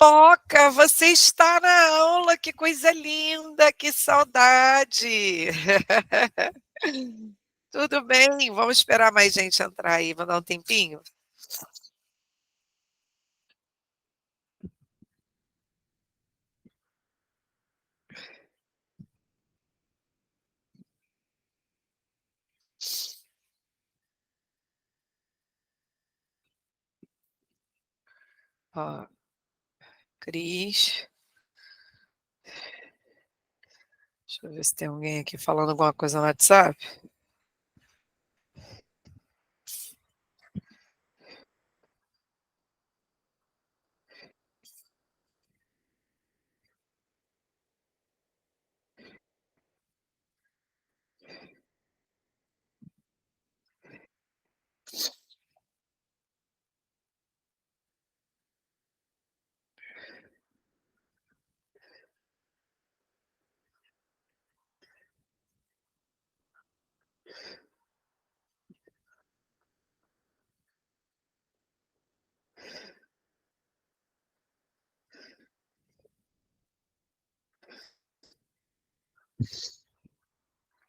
Fofoca, você está na aula, que coisa linda, que saudade. Tudo bem? Vamos esperar mais gente entrar aí, vou dar um tempinho? Ó, Cris, deixa eu ver se tem alguém aqui falando alguma coisa no WhatsApp.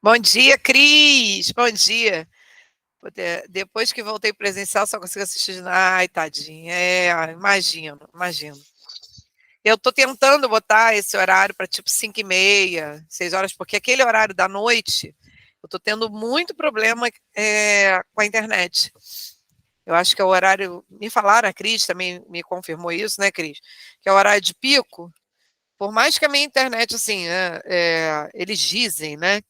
Bom dia, Cris, bom dia. Depois que voltei presencial, só consigo assistir. Ai, tadinha, imagino. Eu tô tentando botar esse horário para tipo 5h30, 6 horas, porque aquele horário da noite, eu tô tendo muito problema com a internet. Eu acho que é o horário, me falaram, a Cris também me confirmou isso, né, Cris? Que é o horário de pico. Por mais que a minha internet, assim, eles dizem, né,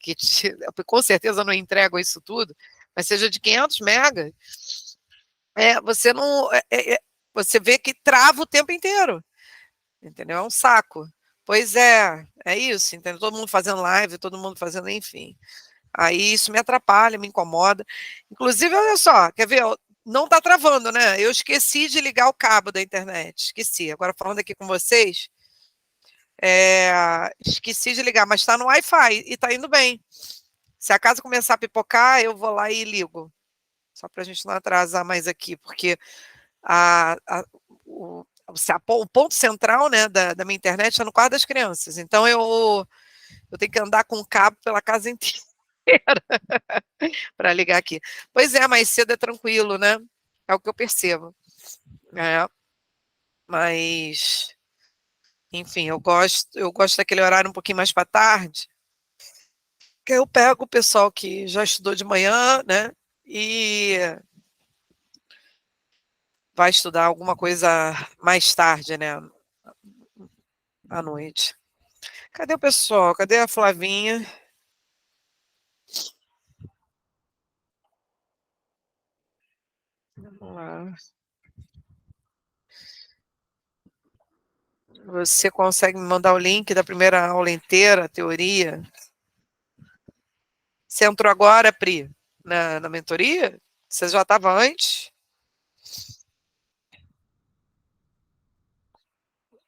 com certeza não entregam isso tudo, mas seja de 500 megas, você não, você vê que trava o tempo inteiro. Entendeu? É um saco. Pois é isso, entendeu? Todo mundo fazendo live, todo mundo fazendo, enfim. Aí isso me atrapalha, me incomoda. Inclusive, olha só, quer ver? Não está travando, né? Eu esqueci de ligar o cabo da internet. Esqueci. Agora falando aqui com vocês, esqueci de ligar, mas está no Wi-Fi e está indo bem. Se a casa começar a pipocar, eu vou lá e ligo. Só para a gente não atrasar mais aqui, porque a, a, o ponto central, né, da minha internet é no quarto das crianças. Então eu tenho que andar com o cabo pela casa inteira para ligar aqui. Pois é, mais cedo é tranquilo, né? É o que eu percebo. É, mas, enfim, eu gosto daquele horário um pouquinho mais para tarde, que eu pego o pessoal que já estudou de manhã, né? E vai estudar alguma coisa mais tarde, né? À noite. Cadê o pessoal? Cadê a Flavinha? Vamos lá. Você consegue me mandar o link da primeira aula inteira, a teoria? Você entrou agora, Pri, na mentoria? Você já estava antes?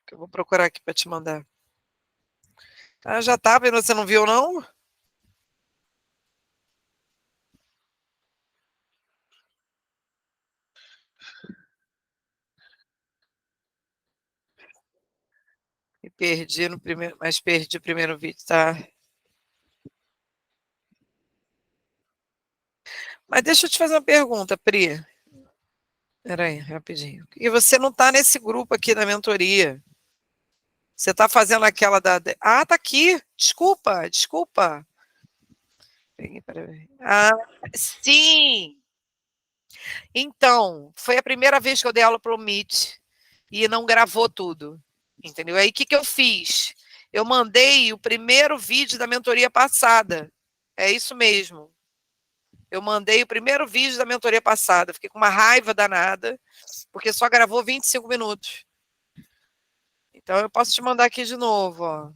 Que eu vou procurar aqui para te mandar. Ah, já estava e você não viu, não? Me perdi no primeiro, mas perdi o primeiro vídeo, tá? Mas deixa eu te fazer uma pergunta, Pri. Peraí, rapidinho. E você não está nesse grupo aqui da mentoria? Você está fazendo aquela da. Ah, tá aqui. Desculpa. Peraí. Ah, sim! Então, foi a primeira vez que eu dei aula para o Meet e não gravou tudo, entendeu? Aí, o que eu fiz? Eu mandei o primeiro vídeo da mentoria passada. É isso mesmo. Eu mandei o primeiro vídeo da mentoria passada. Fiquei com uma raiva danada, porque só gravou 25 minutos. Então, eu posso te mandar aqui de novo. Ó.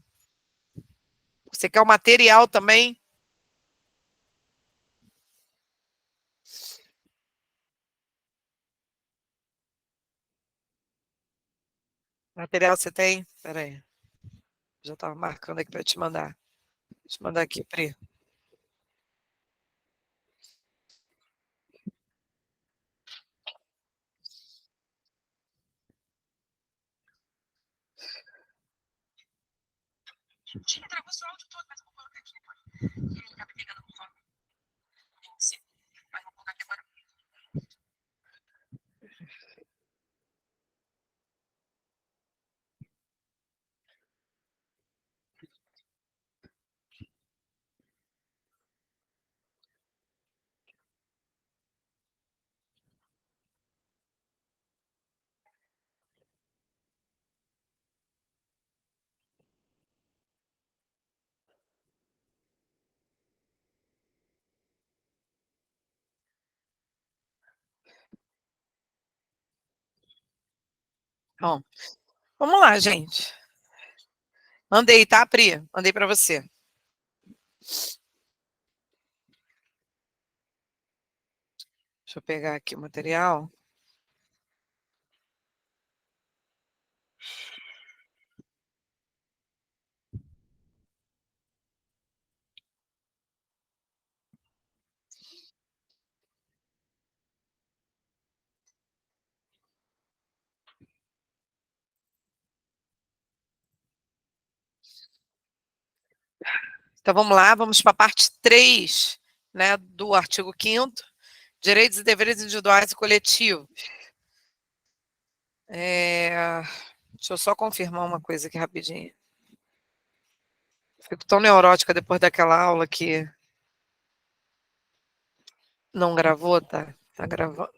Você quer o material também? Material você tem? Espera aí. Já estava marcando aqui para te mandar. Deixa eu mandar aqui, Pri. Travou seu áudio todo, mas eu vou colocar aqui depois. Ele tá pegando no fone. Sim. Mas vou colocar aqui agora. Bom, vamos lá, gente. Mandei, tá, Pri? Mandei para você. Deixa eu pegar aqui o material. Então vamos lá, vamos para a parte 3, né, do artigo 5º, direitos e deveres individuais e coletivos. Deixa eu só confirmar uma coisa aqui rapidinho. Fico tão neurótica depois daquela aula que não gravou, tá? Tá gravando.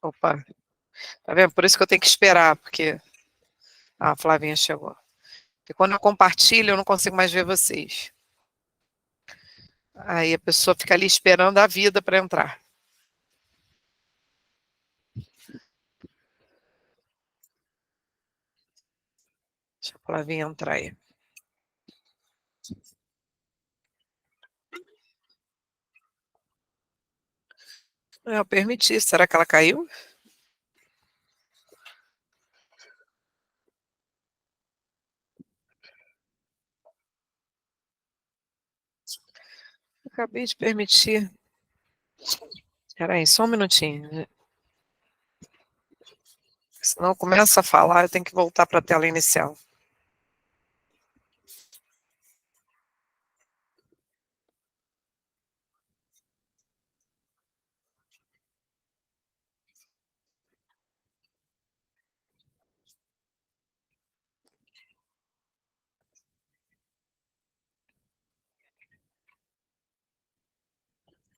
Opa, tá vendo? Por isso que eu tenho que esperar, porque a Flavinha chegou. Porque quando eu compartilho, eu não consigo mais ver vocês. Aí a pessoa fica ali esperando a vida para entrar. Deixa a Flavinha entrar aí. Eu permiti. Será que ela caiu? Acabei de permitir. Espera aí, só um minutinho. Senão começa a falar, eu tenho que voltar para a tela inicial.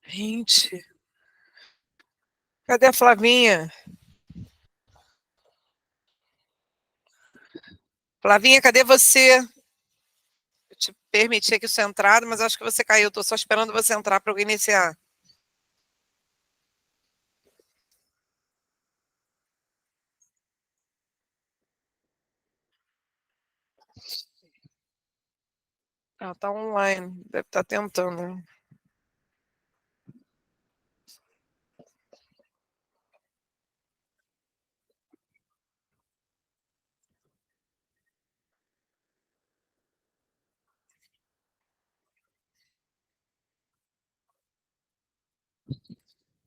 Gente, cadê a Flavinha? Flavinha, cadê você? Eu te permiti aqui sua entrada, mas acho que você caiu. Estou só esperando você entrar para eu iniciar. Ela está online, deve estar tentando.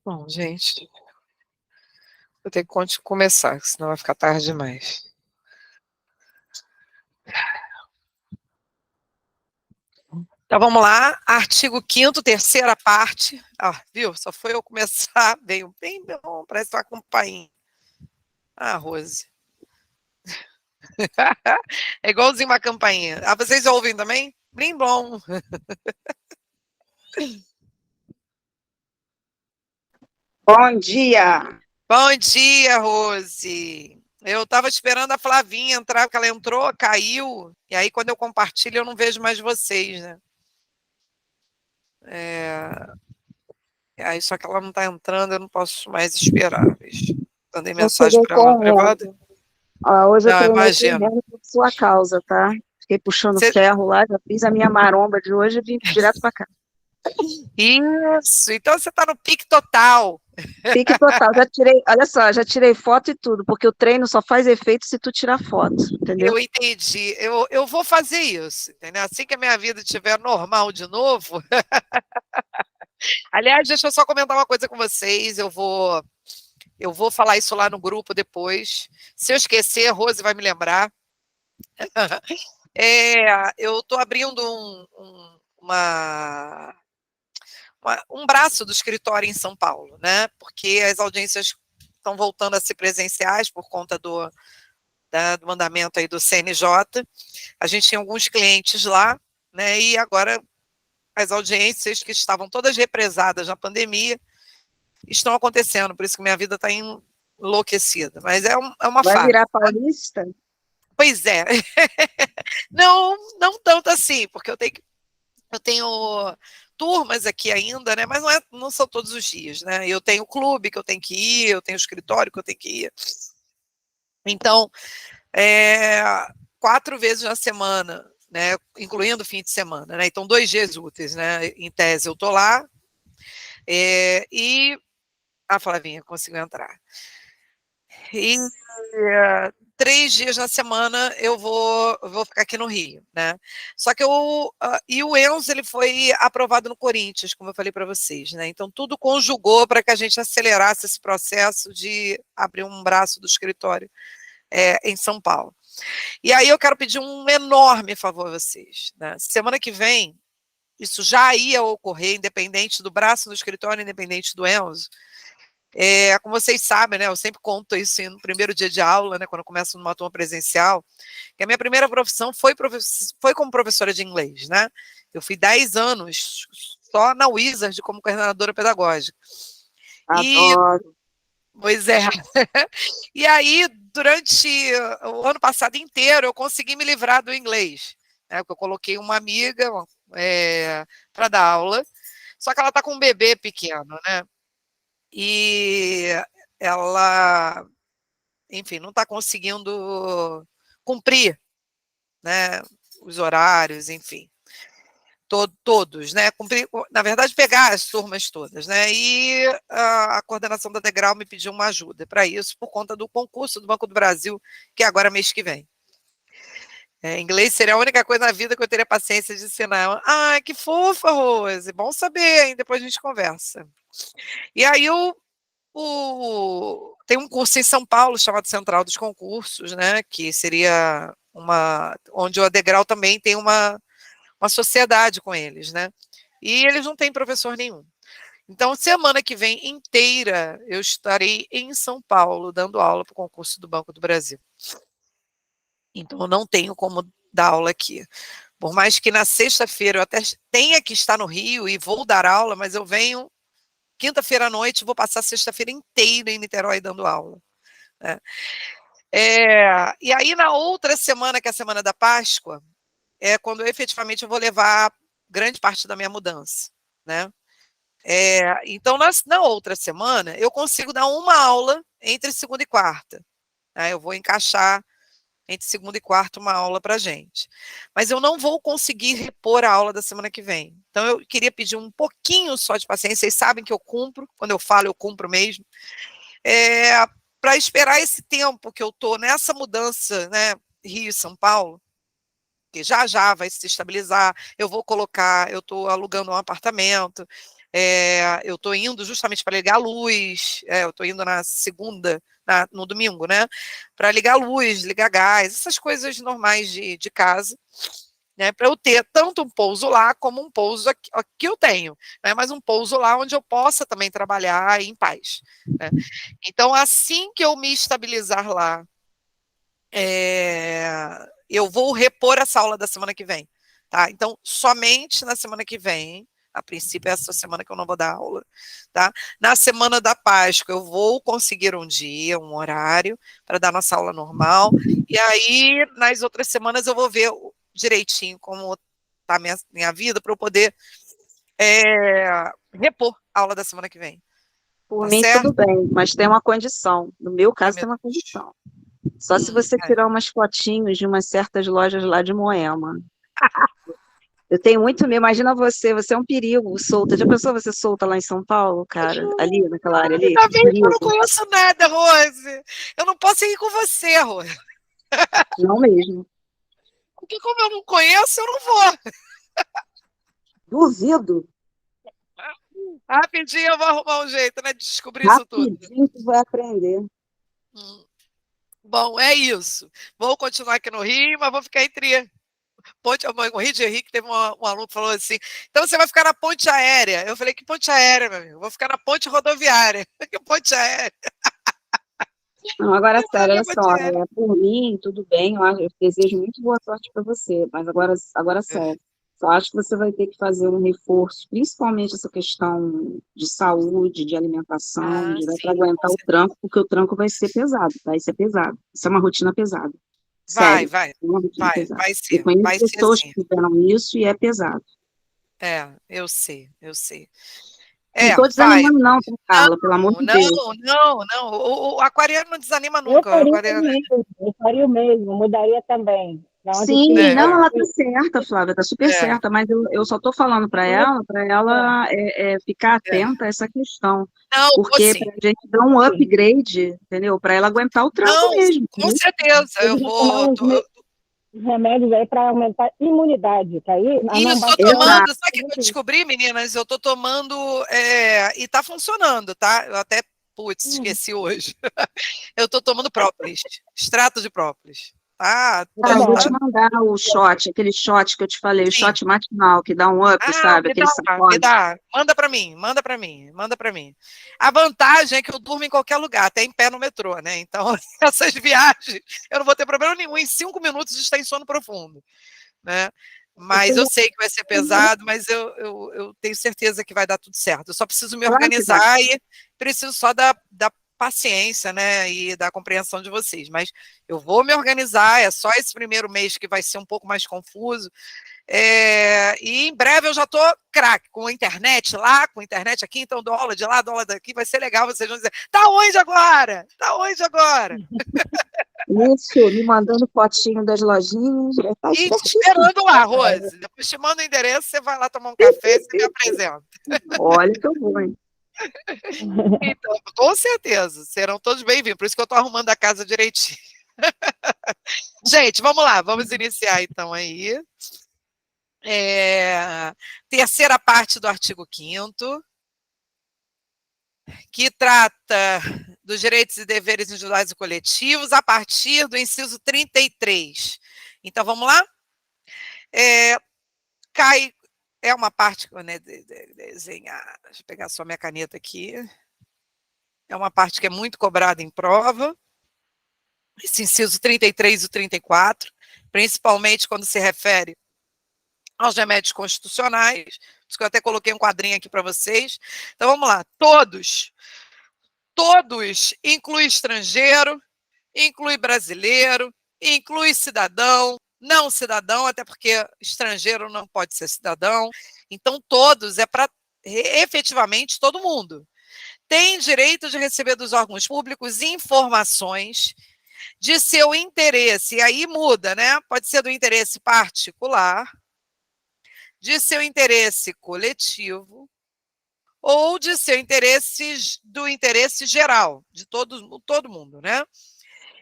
Bom, gente, eu tenho que começar, senão vai ficar tarde demais. Então vamos lá, artigo 5º, terceira parte. Ah, viu? Só foi eu começar, veio bem bom, parece uma campainha. Ah, Rose. É igualzinho uma campainha. Ah, vocês ouvem também? Blim blom. Bom dia. Bom dia, Rose. Eu estava esperando a Flavinha entrar, porque ela entrou, caiu, e aí quando eu compartilho eu não vejo mais vocês, né? Aí só que ela não está entrando, eu não posso mais esperar. Mandei Eu mensagem cheguei para ela no privado. correndo. Hoje eu Não, treinei imagino. correndo por sua causa, tá? Fiquei puxando Você, ferro lá, já fiz a minha maromba de hoje e vim direto para cá. Isso, então você está no pique total. Pique total. Já tirei, olha só, já tirei foto e tudo, porque o treino só faz efeito se tu tirar foto, entendeu? Eu entendi. Eu vou fazer isso, entendeu? Assim que a minha vida estiver normal de novo. Aliás, deixa eu só comentar uma coisa com vocês. Eu vou falar isso lá no grupo depois. Se eu esquecer, a Rose vai me lembrar. Eu estou abrindo um braço do escritório em São Paulo, né? Porque as audiências estão voltando a ser presenciais por conta do mandamento aí do CNJ. A gente tinha alguns clientes lá, né? E agora as audiências que estavam todas represadas na pandemia estão acontecendo, por isso que minha vida está enlouquecida. Mas é uma Vai fase. virar paulista? Pois é. Não, não tanto assim, porque eu tenho turmas aqui ainda, né? Mas não são todos os dias, né? Eu tenho clube que eu tenho que ir, eu tenho escritório que eu tenho que ir. Então, 4 vezes na semana, né? Incluindo o fim de semana, né? Então, 2 dias úteis, né? Em tese, eu tô lá. E a Flavinha conseguiu entrar. E 3 dias na semana eu vou ficar aqui no Rio, né? Só que e o Enzo, ele foi aprovado no Corinthians, como eu falei para vocês, né? Então tudo conjugou para que a gente acelerasse esse processo de abrir um braço do escritório em São Paulo. E aí eu quero pedir um enorme favor a vocês, né? Semana que vem, isso já ia ocorrer, independente do braço do escritório, independente do Enzo. Como vocês sabem, né, eu sempre conto isso no primeiro dia de aula, né, quando eu começo numa turma presencial, que a minha primeira profissão foi como professora de inglês, né? Eu fui 10 anos só na Wizard como coordenadora pedagógica. E, Adoro. pois é. E aí, durante o ano passado inteiro, eu consegui me livrar do inglês, né? Porque eu coloquei uma amiga para dar aula, só que ela está com um bebê pequeno, né? E ela, enfim, não está conseguindo cumprir, né, os horários, enfim, todos, né, cumprir, na verdade, pegar as turmas todas, né, e a coordenação da Degrau me pediu uma ajuda para isso, por conta do concurso do Banco do Brasil, que é agora mês que vem. Inglês seria a única coisa na vida que eu teria paciência de ensinar. Ah, que fofa, Rose, bom saber, hein? Depois a gente conversa. E aí tem um curso em São Paulo chamado Central dos Concursos, né, que seria onde o Degrau também tem uma sociedade com eles, né, e eles não têm professor nenhum. Então, semana que vem inteira, eu estarei em São Paulo dando aula para o concurso do Banco do Brasil. Então, eu não tenho como dar aula aqui. Por mais que na sexta-feira eu até tenha que estar no Rio e vou dar aula, mas eu venho quinta-feira à noite, vou passar a sexta-feira inteira em Niterói dando aula. Né? E aí, na outra semana, que é a semana da Páscoa, é quando efetivamente eu vou levar grande parte da minha mudança. Né? Então, na outra semana, eu consigo dar uma aula entre segunda e quarta. Né? Eu vou encaixar entre segunda e quarta uma aula para a gente. Mas eu não vou conseguir repor a aula da semana que vem. Então, eu queria pedir um pouquinho só de paciência. Vocês sabem que eu cumpro. Quando eu falo, eu cumpro mesmo. Para esperar esse tempo que eu estou nessa mudança, né, Rio e São Paulo, que já vai se estabilizar, eu estou alugando um apartamento, eu estou indo justamente para ligar a luz, eu estou indo na segunda, no domingo, né, para ligar a luz, ligar gás, essas coisas normais de casa, né, para eu ter tanto um pouso lá como um pouso aqui eu tenho, né, mas um pouso lá onde eu possa também trabalhar em paz. Né. Então, assim que eu me estabilizar lá, eu vou repor essa aula da semana que vem. Tá? Então, somente na semana que vem, a princípio é essa semana que eu não vou dar aula, tá? Na semana da Páscoa eu vou conseguir um dia, um horário, para dar nossa aula normal, e aí nas outras semanas eu vou ver direitinho como está a minha vida, para eu poder repor a aula da semana que vem. Por Tá mim, certo? tudo bem, mas tem uma condição. No meu Ai, caso, meu tem uma Deus. condição. Só se você tirar umas fotinhos de umas certas lojas lá de Moema. Eu tenho muito medo. Imagina você é um perigo, solta. Já pensou você solta lá em São Paulo, cara? Ali, naquela área ali? Ainda Que bem que eu não perigo. conheço nada, Rose. Eu não posso ir com você, Rose. Não mesmo. Porque como eu não conheço, eu não vou. Duvido. Rapidinho eu vou arrumar um jeito, né, de descobrir isso tudo. Rapidinho tu vai aprender. Hum. Bom, é isso. Vou continuar aqui no Rio, mas vou ficar entre ponte. Eu morri de rir que teve um aluno que falou assim: então você vai ficar na ponte aérea. Eu falei: que ponte aérea, meu amigo? Vou ficar na ponte rodoviária. Que ponte aérea? Não, agora, sério, Que olha ponte só, aérea? por mim, tudo bem, eu desejo muito boa sorte para você, mas agora, sério, só acho que você vai ter que fazer um reforço, principalmente essa questão de saúde, de alimentação, Ah, de dar para sim, com aguentar o certeza. tranco, porque o tranco vai ser pesado, tá? Isso é pesado, isso é uma rotina pesada, Vai, sério, vai, é uma rotina vai, pesada. Eu vai conheço ser pessoas que sim. fizeram isso e é pesado. É, eu sei, eu sei. Não É, estou vai. desanimando não, tá, Carla, pelo amor Não, de Deus. não, não, não. O aquariano não desanima Eu nunca. O faria o aquariano, mesmo, eu faria o mesmo, mudaria também. Da onde Sim, que não, é, ela tá certa, Flávia, tá super é, certa, mas eu só tô falando para ela ficar é. atenta a essa questão, Não, vou porque sim. para a gente dar um sim. upgrade, entendeu? Para ela aguentar o tranco Não, mesmo, com entendeu? certeza. Eu Deveria tomar vou. uns remédios aí para aumentar a imunidade, que aí a Isso, não estou bate tanto. tomando. Sabe o que eu descobri, meninas? Eu estou tomando. E está funcionando, tá? Eu até, putz, Hum, esqueci hoje. Eu estou tomando própolis, extrato de própolis. Tá, muito Cara, eu vou te bom. mandar o shot, aquele shot que eu te falei, o sim. shot matinal, que dá um up, Ah, sabe? me Aquele dá, me sacode. dá. Manda para mim, manda para mim, manda para mim. A vantagem é que eu durmo em qualquer lugar, até em pé no metrô, né? Então, essas viagens, eu não vou ter problema nenhum. Em 5 minutos está em sono profundo, né? Mas eu sei que vai ser pesado, mas eu tenho certeza que vai dar tudo certo. Eu só preciso me Claro que vai. organizar e preciso só da paciência, né? E da compreensão de vocês. Mas eu vou me organizar, é só esse primeiro mês que vai ser um pouco mais confuso. E em breve eu já estou craque com a internet lá, com a internet aqui, então dou aula de lá, dou aula daqui, vai ser legal, vocês vão dizer, tá onde agora? Tá onde agora? Isso, me mandando fotinho das lojinhas, já tá E te espertíssimo. esperando lá, Rose. Depois te mando o endereço, você vai lá tomar um café e você me apresenta. Olha que eu vou, hein? Então, com certeza, serão todos bem-vindos. Por isso que eu estou arrumando a casa direitinho. Gente, vamos lá, vamos iniciar então aí. Terceira parte do artigo 5º, que trata dos direitos e deveres individuais e coletivos, a partir do inciso 33. Então, vamos lá? Cai, é uma parte que eu vou desenhar, deixa eu pegar só minha caneta aqui. É uma parte que é muito cobrada em prova, esse inciso 33 e 34, principalmente quando se refere aos remédios constitucionais, por isso que eu até coloquei um quadrinho aqui para vocês. Então, vamos lá. Todos inclui estrangeiro, inclui brasileiro, inclui cidadão, não cidadão, até porque estrangeiro não pode ser cidadão. Então, todos é para efetivamente todo mundo. Tem direito de receber dos órgãos públicos informações de seu interesse, e aí muda, né? Pode ser do interesse particular, de seu interesse coletivo, ou de seu interesse, do interesse geral, de todo mundo, né?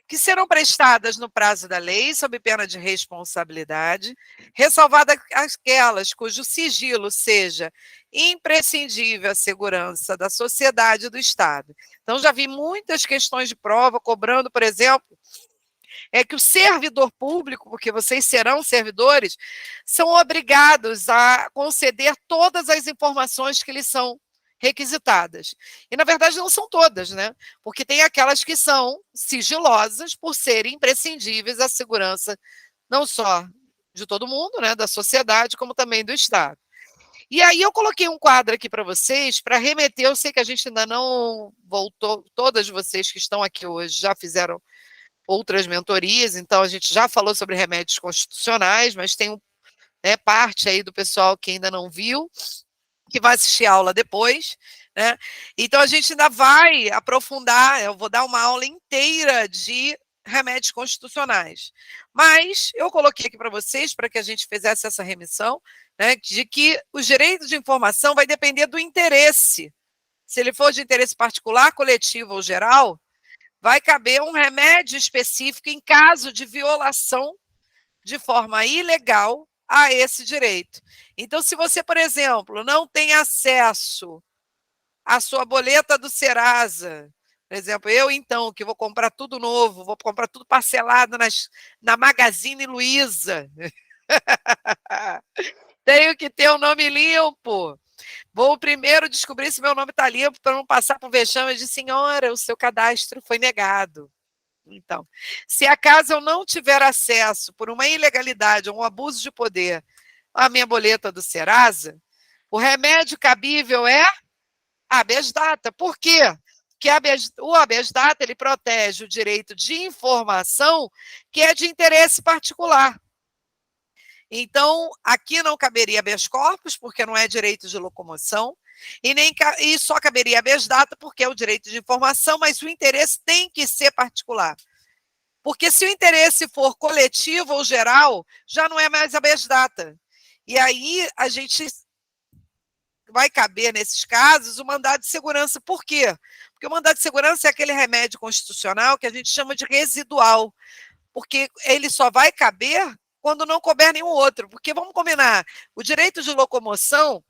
Que serão prestadas no prazo da lei, sob pena de responsabilidade, ressalvadas aquelas cujo sigilo seja imprescindível à segurança da sociedade e do Estado. Então, já vi muitas questões de prova cobrando, por exemplo, que o servidor público, porque vocês serão servidores, são obrigados a conceder todas as informações que lhes são requisitadas. E, na verdade, não são todas, né? Porque tem aquelas que são sigilosas por serem imprescindíveis à segurança não só de todo mundo, né, da sociedade, como também do Estado. E aí eu coloquei um quadro aqui para vocês, para remeter, eu sei que a gente ainda não voltou, todas vocês que estão aqui hoje já fizeram outras mentorias, então a gente já falou sobre remédios constitucionais, mas tem parte aí do pessoal que ainda não viu, que vai assistir a aula depois, né? Então a gente ainda vai aprofundar, eu vou dar uma aula inteira de remédios constitucionais. Mas eu coloquei aqui para vocês, para que a gente fizesse essa remissão, né, de que os direitos de informação vai depender do interesse. Se ele for de interesse particular, coletivo ou geral, vai caber um remédio específico em caso de violação de forma ilegal a esse direito. Então, se você, por exemplo, não tem acesso à sua boleta do Serasa, por exemplo, eu, então, que vou comprar tudo novo, vou comprar tudo parcelado na Magazine Luiza, tenho que ter o nome limpo. Vou primeiro descobrir se meu nome está limpo para não passar por vexame de senhora, o seu cadastro foi negado. Então, se acaso eu não tiver acesso por uma ilegalidade ou um abuso de poder à minha boleta do Serasa, o remédio cabível é habeas data. Por quê? Porque o habeas data ele protege o direito de informação que é de interesse particular. Então, aqui não caberia habeas corpus, porque não é direito de locomoção, e só caberia habeas data, porque é o direito de informação, mas o interesse tem que ser particular. Porque se o interesse for coletivo ou geral, já não é mais habeas data. E aí a gente vai caber, nesses casos, o mandado de segurança. Por quê? Porque o mandado de segurança é aquele remédio constitucional que a gente chama de residual, porque ele só vai caber quando não couber nenhum outro. Porque, vamos combinar, o direito de locomoção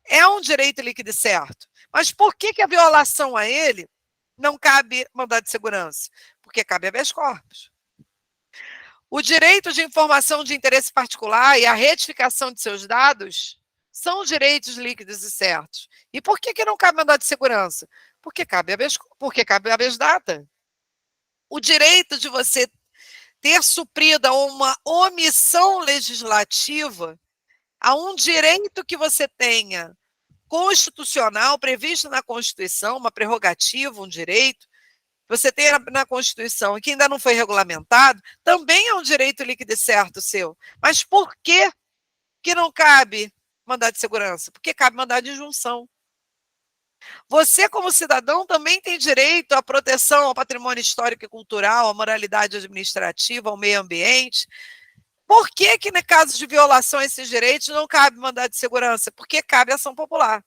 é um direito líquido e certo. Mas por que a violação a ele não cabe mandado de segurança? Porque cabe habeas corpus. O direito de informação de interesse particular e a retificação de seus dados são direitos líquidos e certos. E por que não cabe mandado de segurança? Porque cabe habeas data. O direito de você ter suprido uma omissão legislativa a um direito que você tenha constitucional, previsto na Constituição, uma prerrogativa, um direito, você tem na Constituição e que ainda não foi regulamentado, também é um direito líquido e certo seu. Mas por que não cabe mandado de segurança? Porque cabe mandado de injunção. Você, como cidadão, também tem direito à proteção ao patrimônio histórico e cultural, à moralidade administrativa, ao meio ambiente. Por que no caso de violação a esses direitos, não cabe mandado de segurança? Porque cabe ação popular.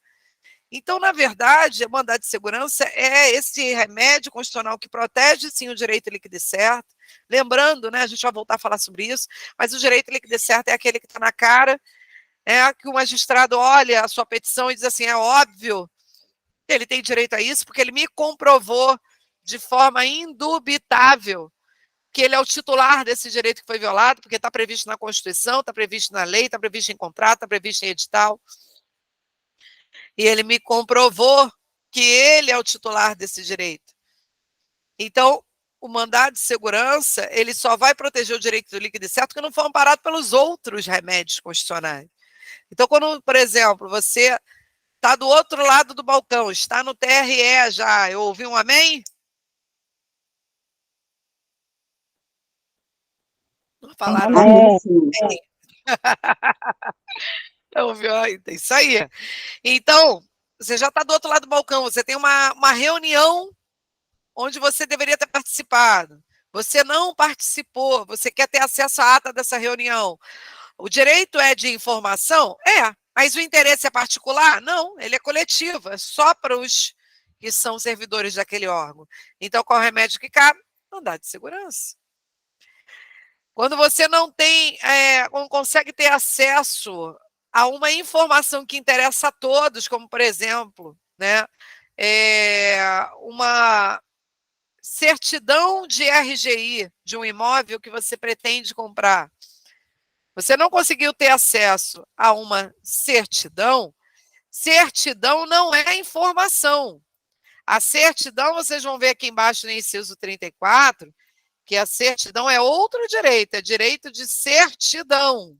Então, na verdade, o mandado de segurança é esse remédio constitucional que protege, sim, o direito líquido e certo. Lembrando, né, a gente vai voltar a falar sobre isso, mas o direito líquido e certo é aquele que está na cara, que o magistrado olha a sua petição e diz assim, é óbvio, ele tem direito a isso, porque ele me comprovou de forma indubitável que ele é o titular desse direito que foi violado, porque está previsto na Constituição, está previsto na lei, está previsto em contrato, está previsto em edital. E ele me comprovou que ele é o titular desse direito. Então, o mandado de segurança, ele só vai proteger o direito do líquido e certo que não for amparado pelos outros remédios constitucionais. Então, quando, por exemplo, você está do outro lado do balcão, está no TRE já, eu ouvi um amém? Não falaram Amém. Sim. ouviu? Isso aí. Então, você já está do outro lado do balcão, você tem uma reunião onde você deveria ter participado. Você não participou, você quer ter acesso à ata dessa reunião. O direito é de informação? É. Mas o interesse é particular? Não, ele é coletivo, é só para os que são servidores daquele órgão. Então, qual é o remédio que cabe? Mandado de segurança. Quando você não consegue ter acesso a uma informação que interessa a todos, como, por exemplo, né, uma certidão de RGI de um imóvel que você pretende comprar. Você não conseguiu ter acesso a uma certidão, certidão não é informação. A certidão, vocês vão ver aqui embaixo no inciso 34, que a certidão é outro direito, é direito de certidão.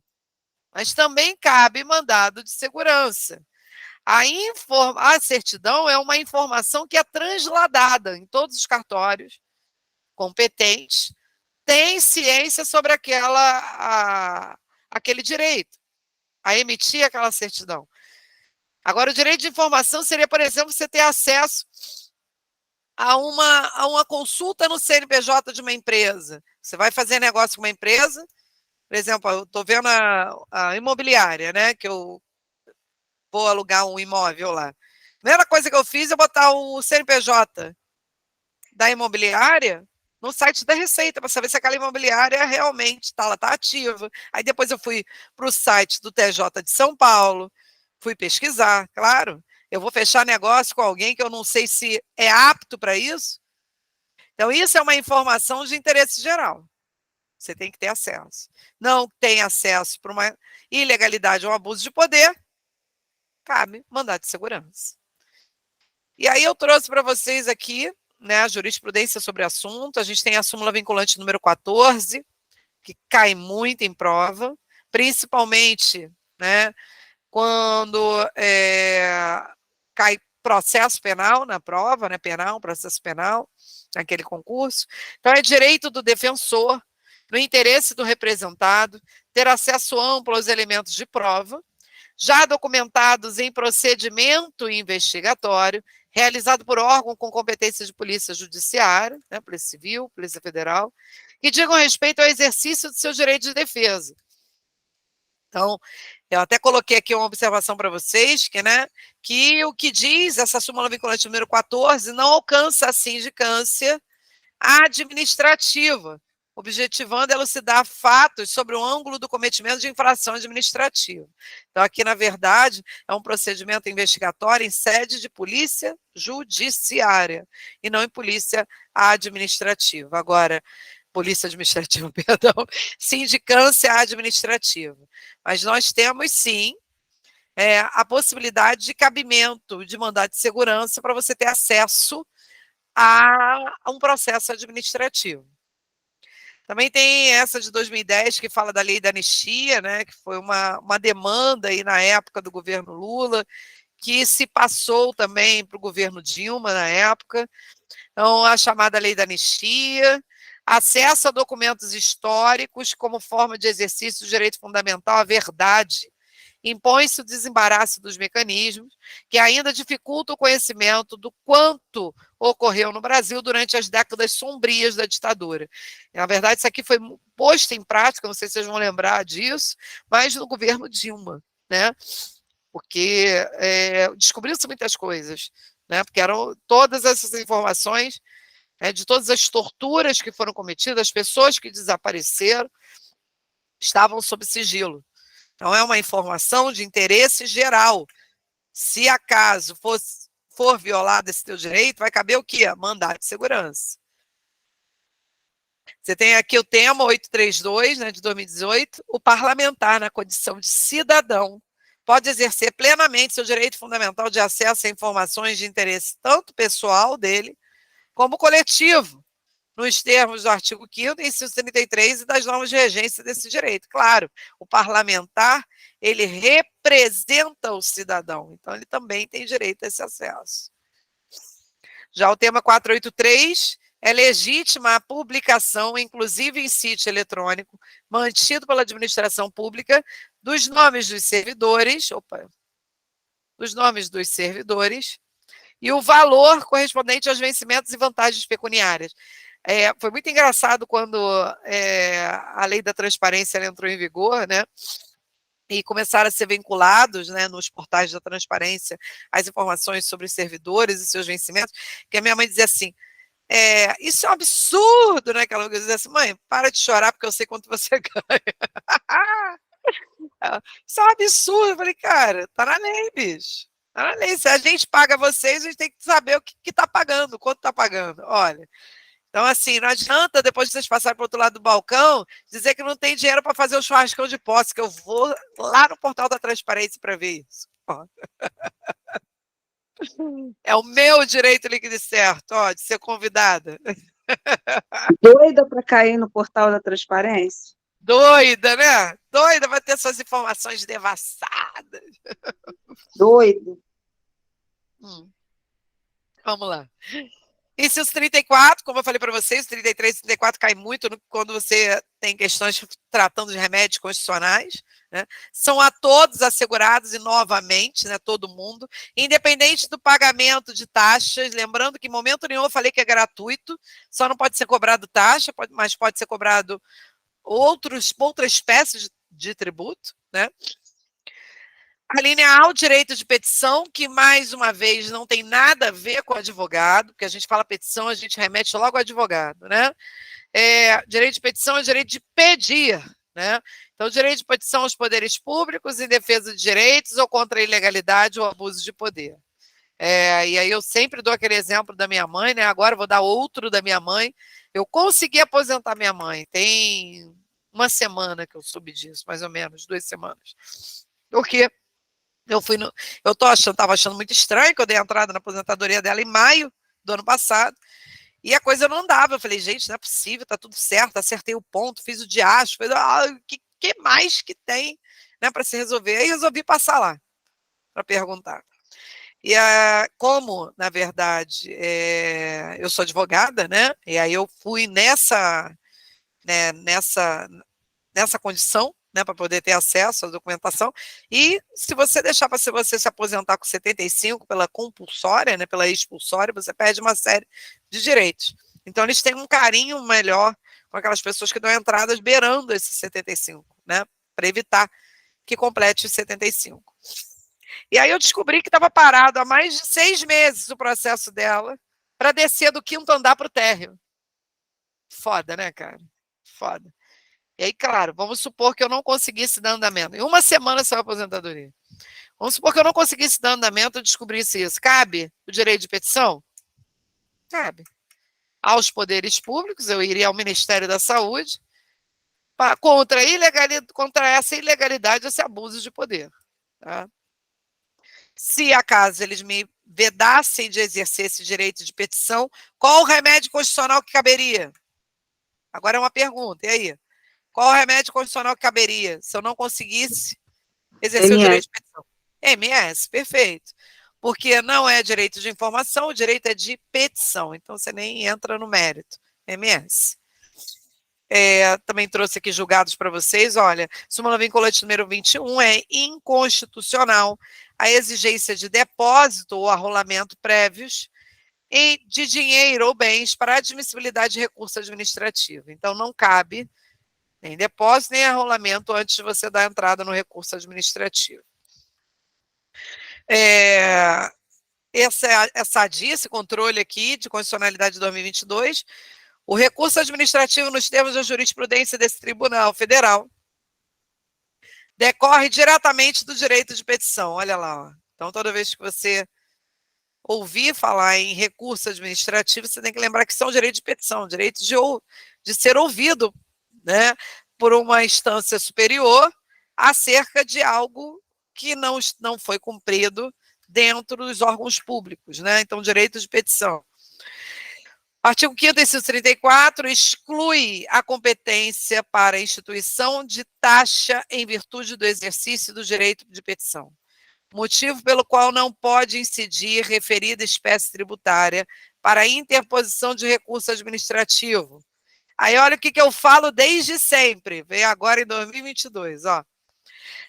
Mas também cabe mandado de segurança. A certidão é uma informação que é transladada em todos os cartórios competentes, tem ciência sobre aquele direito, a emitir aquela certidão. Agora, o direito de informação seria, por exemplo, você ter acesso a uma consulta no CNPJ de uma empresa. Você vai fazer negócio com uma empresa, Por exemplo, eu estou vendo a imobiliária, né? Que eu vou alugar um imóvel lá. A primeira coisa que eu fiz é botar o CNPJ da imobiliária no site da Receita, para saber se aquela imobiliária realmente ela está ativa. Aí depois eu fui para o site do TJ de São Paulo, fui pesquisar, claro. Eu vou fechar negócio com alguém que eu não sei se é apto para isso. Então, isso é uma informação de interesse geral. Você tem que ter acesso. Não tem acesso para uma ilegalidade ou abuso de poder, cabe mandado de segurança. E aí eu trouxe para vocês aqui, né, a jurisprudência sobre o assunto. A gente tem a súmula vinculante número 14, que cai muito em prova, principalmente, né, quando cai processo penal na prova, né, penal, processo penal, naquele concurso. Então, é direito do defensor, no interesse do representado, ter acesso amplo aos elementos de prova, já documentados em procedimento investigatório, realizado por órgão com competência de polícia judiciária, né, Polícia Civil, Polícia Federal, que digam respeito ao exercício do seu direito de defesa. Então, eu até coloquei aqui uma observação para vocês, que o que diz essa súmula vinculante número 14 não alcança a sindicância administrativa, objetivando elucidar fatos sobre o ângulo do cometimento de infração administrativa. Então, aqui, na verdade, é um procedimento investigatório em sede de polícia judiciária e não em polícia administrativa. Agora, polícia administrativa, perdão, sindicância administrativa. Mas nós temos, sim, a possibilidade de cabimento de mandado de segurança para você ter acesso a um processo administrativo. Também tem essa de 2010, que fala da lei da anistia, né, que foi uma demanda aí na época do governo Lula, que se passou também para o governo Dilma na época. Então, a chamada lei da anistia, acesso a documentos históricos como forma de exercício do direito fundamental à verdade, impõe-se o desembaraço dos mecanismos que ainda dificultam o conhecimento do quanto ocorreu no Brasil durante as décadas sombrias da ditadura. Na verdade, isso aqui foi posto em prática, não sei se vocês vão lembrar disso, mas no governo Dilma, né? Porque descobriu-se muitas coisas, né? Porque eram todas essas informações, de todas as torturas que foram cometidas, as pessoas que desapareceram, estavam sob sigilo. Então, é uma informação de interesse geral. Se acaso for violado esse teu direito, vai caber o quê? Mandado de segurança. Você tem aqui o tema 832, né, de 2018, o parlamentar, na condição de cidadão, pode exercer plenamente seu direito fundamental de acesso a informações de interesse tanto pessoal dele, como coletivo, nos termos do artigo 5º, inciso 33 e das normas de regência desse direito. Claro, o parlamentar, ele representa o cidadão, então ele também tem direito a esse acesso. Já o tema 483 é legítima a publicação, inclusive em sítio eletrônico, mantido pela administração pública, dos nomes dos servidores, e o valor correspondente aos vencimentos e vantagens pecuniárias. Foi muito engraçado quando a lei da transparência entrou em vigor, né? E começaram a ser vinculados, né, nos portais da transparência as informações sobre os servidores e seus vencimentos, que a minha mãe dizia assim, isso é um absurdo, né? Que ela dizia assim, mãe, para de chorar porque eu sei quanto você ganha. Isso é um absurdo. Eu falei, cara, tá na lei, bicho. Tá na lei. Se a gente paga vocês, a gente tem que saber o que está pagando, quanto está pagando. Olha. Então, assim, não adianta, depois de vocês passarem para o outro lado do balcão, dizer que não tem dinheiro para fazer o churrascão de posse, que eu vou lá no portal da transparência para ver isso. É o meu direito líquido e certo, de ser convidada. Doida para cair no portal da transparência? Doida, né? Doida para ter suas informações devassadas. Doido. Vamos lá. Inciso 34, como eu falei para vocês, 33 e 34 cai muito quando você tem questões tratando de remédios constitucionais, né? São a todos assegurados e novamente, né, todo mundo, independente do pagamento de taxas, lembrando que em momento nenhum eu falei que é gratuito, só não pode ser cobrado taxa, mas pode ser cobrado outra espécie de tributo, né? A linha A, o direito de petição, que, mais uma vez, não tem nada a ver com o advogado, porque a gente fala petição, a gente remete logo ao advogado, né? Direito de petição é o direito de pedir, né? Então, direito de petição aos poderes públicos em defesa de direitos ou contra a ilegalidade ou abuso de poder. E aí eu sempre dou aquele exemplo da minha mãe, né? Agora eu vou dar outro da minha mãe. Eu consegui aposentar minha mãe, tem uma semana que eu soube disso, mais ou menos, 2 semanas. Porque eu estava achando muito estranho que eu dei entrada na aposentadoria dela em maio do ano passado, e a coisa não dava. Eu falei, gente, não é possível, tá tudo certo, acertei o ponto, fiz o diacho, o que mais que tem, né, para se resolver? Aí resolvi passar lá para perguntar. E como, na verdade, eu sou advogada, né? E aí eu fui nessa condição, né, para poder ter acesso à documentação. E se você deixar para você se aposentar com 75 pela compulsória, né, pela expulsória, você perde uma série de direitos. Então eles têm um carinho melhor com aquelas pessoas que dão entradas beirando esses 75, né, para evitar que complete os 75. E aí eu descobri que estava parado há mais de 6 meses o processo dela para descer do 5º andar para o térreo. Foda, né, cara? Foda. E aí, claro, vamos supor que eu não conseguisse dar andamento. Em uma semana saiu a aposentadoria. Vamos supor que eu não conseguisse dar andamento e descobrisse isso. Cabe o direito de petição? Cabe. Aos poderes públicos, eu iria ao Ministério da Saúde contra essa ilegalidade, esse abuso de poder. Tá? Se acaso eles me vedassem de exercer esse direito de petição, qual o remédio constitucional que caberia? Agora é uma pergunta, e aí? Qual o remédio constitucional que caberia se eu não conseguisse exercer o direito de petição? MS, perfeito. Porque não é direito de informação, o direito é de petição, então você nem entra no mérito. MS. Também trouxe aqui julgados para vocês, olha, súmula vinculante número 21 é inconstitucional a exigência de depósito ou arrolamento prévios de dinheiro ou bens para admissibilidade de recurso administrativo. Então, não cabe nem depósito, nem arrolamento antes de você dar entrada no recurso administrativo. Essa ADI, esse controle aqui de constitucionalidade de 2022, o recurso administrativo nos termos da jurisprudência desse Tribunal Federal decorre diretamente do direito de petição. Olha lá, ó. Então, toda vez que você ouvir falar em recurso administrativo, você tem que lembrar que são direito de petição, direito de ser ouvido, né, por uma instância superior acerca de algo que não foi cumprido dentro dos órgãos públicos, né? Então, direito de petição. Artigo 5º, inciso 34, exclui a competência para a instituição de taxa em virtude do exercício do direito de petição, motivo pelo qual não pode incidir referida espécie tributária para a interposição de recurso administrativo. Aí olha o que eu falo desde sempre, veio agora em 2022, ó.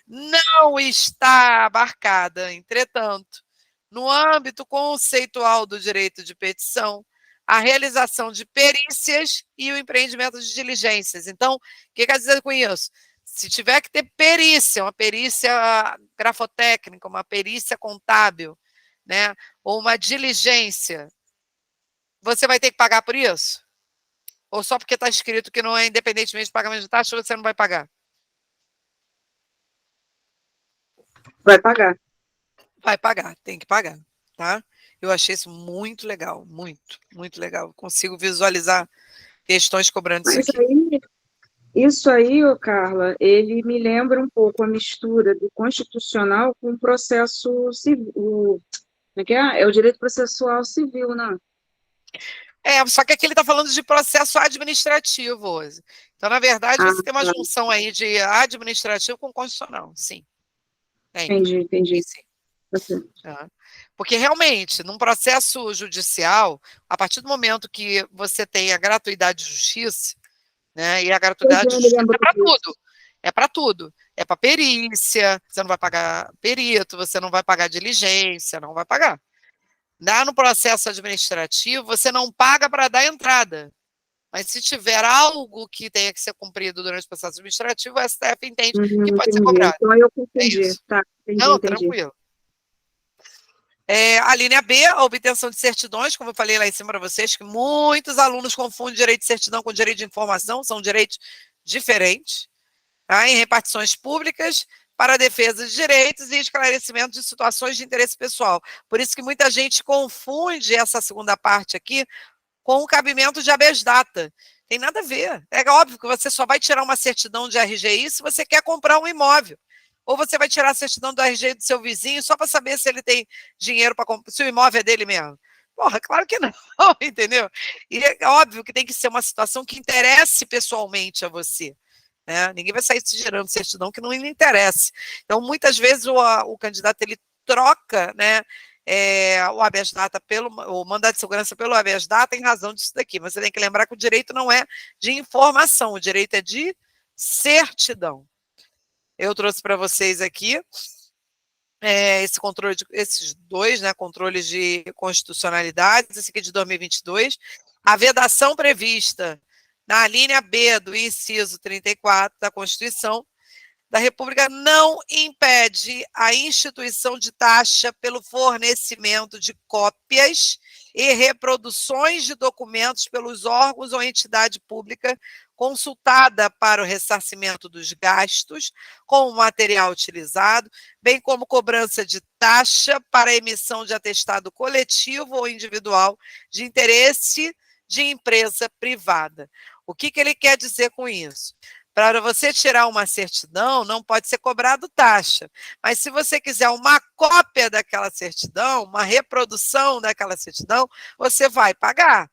Não está abarcada, entretanto, no âmbito conceitual do direito de petição, a realização de perícias e o empreendimento de diligências. Então, o que quer dizer com isso? Se tiver que ter perícia, uma perícia grafotécnica, uma perícia contábil, né, ou uma diligência, você vai ter que pagar por isso? Ou só porque está escrito que não é independentemente de pagamento de taxa, você não vai pagar? Vai pagar. Vai pagar, tem que pagar, tá? Eu achei isso muito legal, muito, muito legal. Consigo visualizar questões cobrando isso aqui. Isso aí, Carla, ele me lembra um pouco a mistura do constitucional com o processo civil. Como é que é? É o direito processual civil, né? Só que aqui ele está falando de processo administrativo hoje. Então, na verdade, você tem uma junção aí de administrativo com constitucional, sim. Entendi. Sim. Porque, realmente, num processo judicial, a partir do momento que você tem a gratuidade de justiça, né, e a gratuidade de justiça é para tudo. É para tudo. É para perícia, você não vai pagar perito, você não vai pagar diligência, não vai pagar. No processo administrativo, você não paga para dar entrada. Mas se tiver algo que tenha que ser cumprido durante o processo administrativo, o STF entende que pode ser Entendi. cobrado. Então eu É entendi. isso. Tá, entendi, Não, entendi. tranquilo. A linha B, a obtenção de certidões, como eu falei lá em cima para vocês, que muitos alunos confundem direito de certidão com direito de informação, são direitos diferentes, tá? Em repartições públicas para a defesa de direitos e esclarecimento de situações de interesse pessoal. Por isso que muita gente confunde essa segunda parte aqui com o cabimento de habeas data. Tem nada a ver. É óbvio que você só vai tirar uma certidão de RGI se você quer comprar um imóvel. Ou você vai tirar a certidão do RG do seu vizinho só para saber se ele tem dinheiro para comprar, se o imóvel é dele mesmo. Porra, claro que não, entendeu? E é óbvio que tem que ser uma situação que interesse pessoalmente a você. Né? Ninguém vai sair te gerando certidão que não lhe interesse. Então, muitas vezes o candidato ele troca, né, o habeas data o mandado de segurança pelo habeas data em razão disso daqui. Mas você tem que lembrar que o direito não é de informação, o direito é de certidão. Eu trouxe para vocês aqui esse controle esses dois, né, controles de constitucionalidade, esse aqui de 2022, a vedação prevista na linha B do inciso 34 da Constituição da República não impede a instituição de taxa pelo fornecimento de cópias e reproduções de documentos pelos órgãos ou entidade pública consultada para o ressarcimento dos gastos com o material utilizado, bem como cobrança de taxa para a emissão de atestado coletivo ou individual de interesse de empresa privada. O que ele quer dizer com isso? Para você tirar uma certidão, não pode ser cobrado taxa. Mas se você quiser uma cópia daquela certidão, uma reprodução daquela certidão, você vai pagar.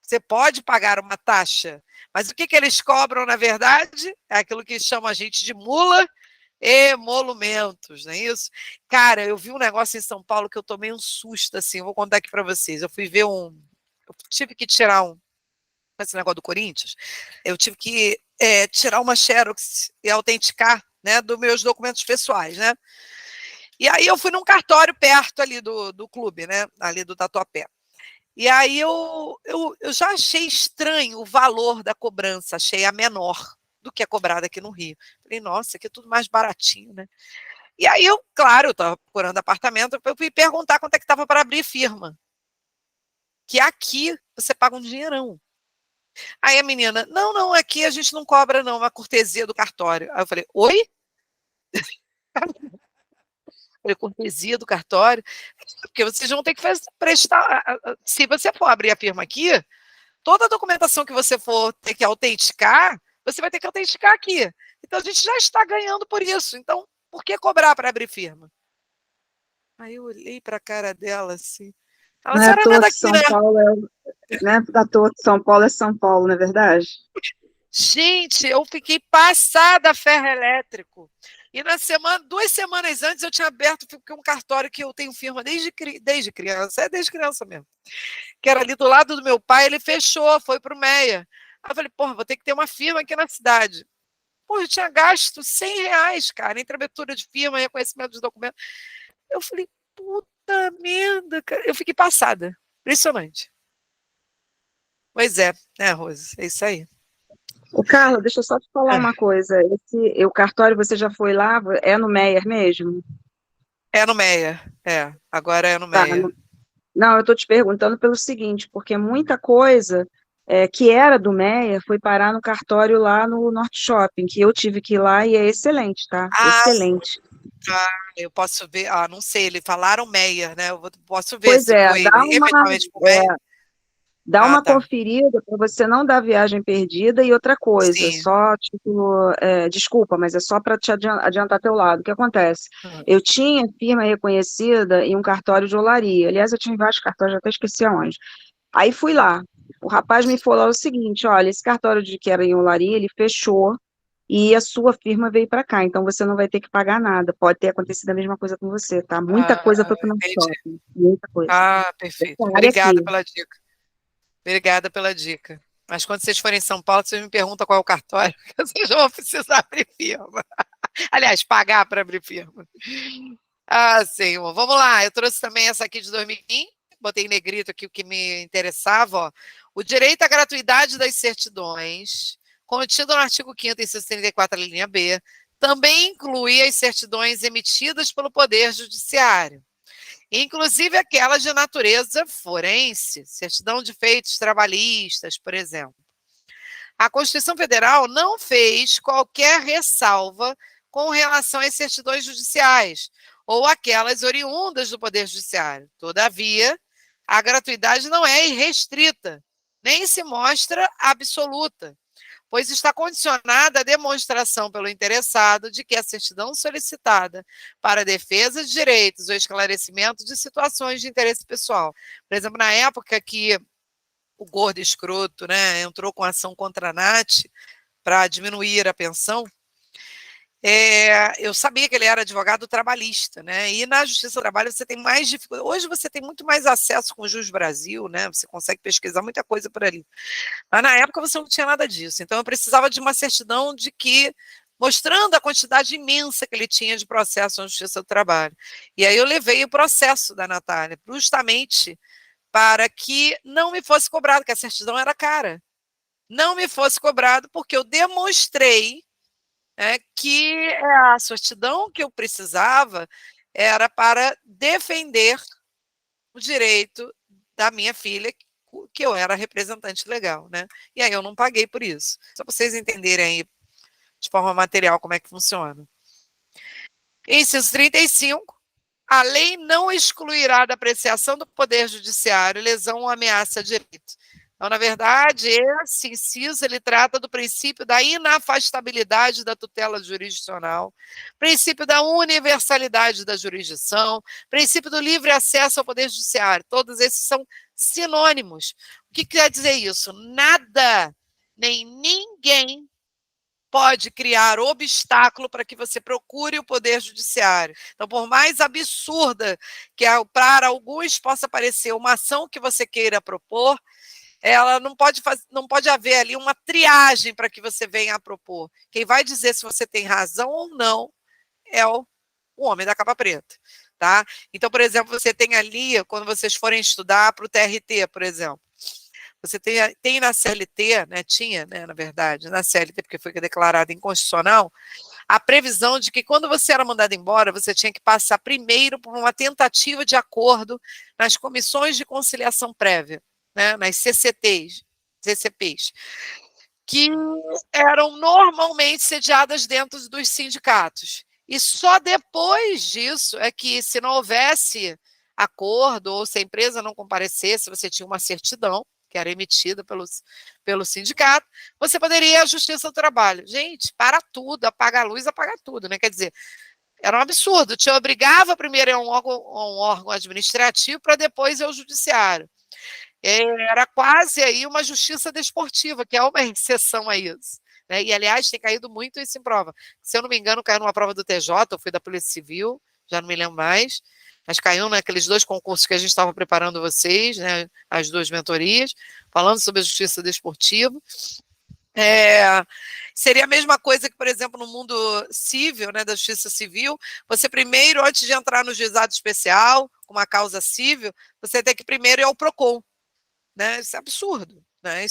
Você pode pagar uma taxa. Mas o que eles cobram, na verdade? É aquilo que chamam a gente de mula emolumentos, não é isso? Cara, eu vi um negócio em São Paulo que eu tomei um susto, assim, vou contar aqui para vocês. Eu fui ver eu tive que tirar esse negócio do Corinthians, eu tive que tirar uma xerox e autenticar, né, dos meus documentos pessoais, né? E aí eu fui num cartório perto ali do clube, né, ali do Tatuapé. E aí eu já achei estranho o valor da cobrança, achei a menor do que é cobrada aqui no Rio. Falei, nossa, aqui é tudo mais baratinho, né? E aí eu, claro, eu estava procurando apartamento, eu fui perguntar quanto é que estava para abrir firma. Que aqui você paga um dinheirão. Aí a menina, não, aqui a gente não cobra não, uma cortesia do cartório. Aí eu falei, oi? Falei, cortesia do cartório? Porque vocês vão ter que prestar, se você for abrir a firma aqui, toda a documentação que você for ter que autenticar, você vai ter que autenticar aqui. Então a gente já está ganhando por isso, então por que cobrar para abrir firma? Aí eu olhei para a cara dela assim, Não a é à senhora não é toa que daqui, São né? Paulo né? À toa que São Paulo é São Paulo, não é verdade? Gente, eu fiquei passada a ferro elétrico. E na semana, 2 semanas antes, eu tinha aberto um cartório que eu tenho firma desde criança, desde criança mesmo. Que era ali do lado do meu pai, ele fechou, foi para o Meia. Aí eu falei, porra, vou ter que ter uma firma aqui na cidade. Pô, eu tinha gasto R$ 100, cara, entre abertura de firma e reconhecimento de documentos. Eu falei, puta merda, cara. Eu fiquei passada. Impressionante. Pois é, né, Rose? É isso aí. Ô, Carla, deixa eu só te falar uma coisa. O cartório, você já foi lá? É no Meier mesmo? É no Meia. Agora é no Tá. Meia. Não, eu estou te perguntando pelo seguinte, porque muita coisa que era do Meier foi parar no cartório lá no Norte Shopping, que eu tive que ir lá e é excelente, tá? Ah, Excelente. tá. Eu posso ver. Ah, não sei, eles falaram Meyer, né? Posso ver Pois se é, foi efetivamente pro Meyer. dá Ah, uma tá. conferida para você não dar viagem perdida e outra coisa, Sim. só tipo, desculpa, mas é só para te adiantar teu lado. O que acontece? Eu tinha firma reconhecida em um cartório de olaria. Aliás, eu tinha em vários cartórios, já até esqueci aonde. Aí fui lá. O rapaz me falou o seguinte: olha, esse cartório de que era em olaria, ele fechou e a sua firma veio para cá, então você não vai ter que pagar nada. Pode ter acontecido a mesma coisa com você, tá? Muita coisa foi para o nosso Entendi. shopping, muita coisa. Ah, perfeito. Essa área Obrigada aqui. pela dica. Obrigada pela dica. Mas quando vocês forem em São Paulo, vocês me perguntam qual é o cartório, que vocês vão precisar abrir firma. Aliás, pagar para abrir firma. Ah, Senhor. Vamos lá. Eu trouxe também essa aqui de 2015. botei em negrito aqui o que me interessava, ó. O direito à gratuidade das certidões, contido no artigo 5º, inciso 34, linha B, também inclui as certidões emitidas pelo Poder Judiciário, inclusive aquelas de natureza forense, certidão de feitos trabalhistas, por exemplo. A Constituição Federal não fez qualquer ressalva com relação às certidões judiciais ou aquelas oriundas do Poder Judiciário. Todavia, a gratuidade não é irrestrita, nem se mostra absoluta, pois está condicionada à demonstração pelo interessado de que a certidão solicitada para defesa de direitos ou esclarecimento de situações de interesse pessoal. Por exemplo, na época que o gordo escroto, né, entrou com ação contra a Nath para diminuir a pensão, eu sabia que ele era advogado trabalhista, né? E na Justiça do Trabalho você tem mais dificuldade. Hoje você tem muito mais acesso com o Jus Brasil, né? Você consegue pesquisar muita coisa por ali. Mas na época você não tinha nada disso. Então eu precisava de uma certidão de que mostrando a quantidade imensa que ele tinha de processo na Justiça do Trabalho. E aí eu levei o processo da Natália, justamente para que não me fosse cobrado, que a certidão era cara. Não me fosse cobrado porque eu demonstrei que a certidão que eu precisava era para defender o direito da minha filha, que eu era representante legal, né? E aí eu não paguei por isso. Só para vocês entenderem aí de forma material como é que funciona. Inciso 35. A lei não excluirá da apreciação do Poder Judiciário lesão ou ameaça a direito. Então, na verdade, esse inciso ele trata do princípio da inafastabilidade da tutela jurisdicional, princípio da universalidade da jurisdição, princípio do livre acesso ao Poder Judiciário. Todos esses são sinônimos. O que quer dizer isso? Nada, nem ninguém pode criar obstáculo para que você procure o Poder Judiciário. Então, por mais absurda que para alguns possa parecer uma ação que você queira propor, ela não pode haver ali uma triagem para que você venha a propor. Quem vai dizer se você tem razão ou não é o homem da capa preta. Tá? Então, por exemplo, você tem ali, quando vocês forem estudar para o TRT, por exemplo, você tem na CLT, né, tinha, né, na verdade, na CLT, porque foi declarada inconstitucional, a previsão de que quando você era mandado embora, você tinha que passar primeiro por uma tentativa de acordo nas comissões de conciliação prévia, né, nas CCPs, que eram normalmente sediadas dentro dos sindicatos. E só depois disso é que, se não houvesse acordo ou se a empresa não comparecesse, você tinha uma certidão, que era emitida pelo sindicato, você poderia ir à Justiça do Trabalho. Gente, para tudo, apaga a luz, apaga tudo, né? Quer dizer, era um absurdo, te obrigava primeiro a um órgão administrativo para depois ir ao judiciário. Era quase aí uma justiça desportiva, que é uma exceção a isso. Né? E, aliás, tem caído muito isso em prova. Se eu não me engano, caiu numa prova do TJ, ou foi da Polícia Civil, já não me lembro mais, mas caiu naqueles 2 concursos que a gente estava preparando vocês, né, as 2 mentorias, falando sobre a justiça desportiva. Seria a mesma coisa que, por exemplo, no mundo civil, né, da justiça civil, você primeiro, antes de entrar no juizado especial, com uma causa civil, você tem que primeiro ir ao PROCON. Né? Isso é absurdo. Né?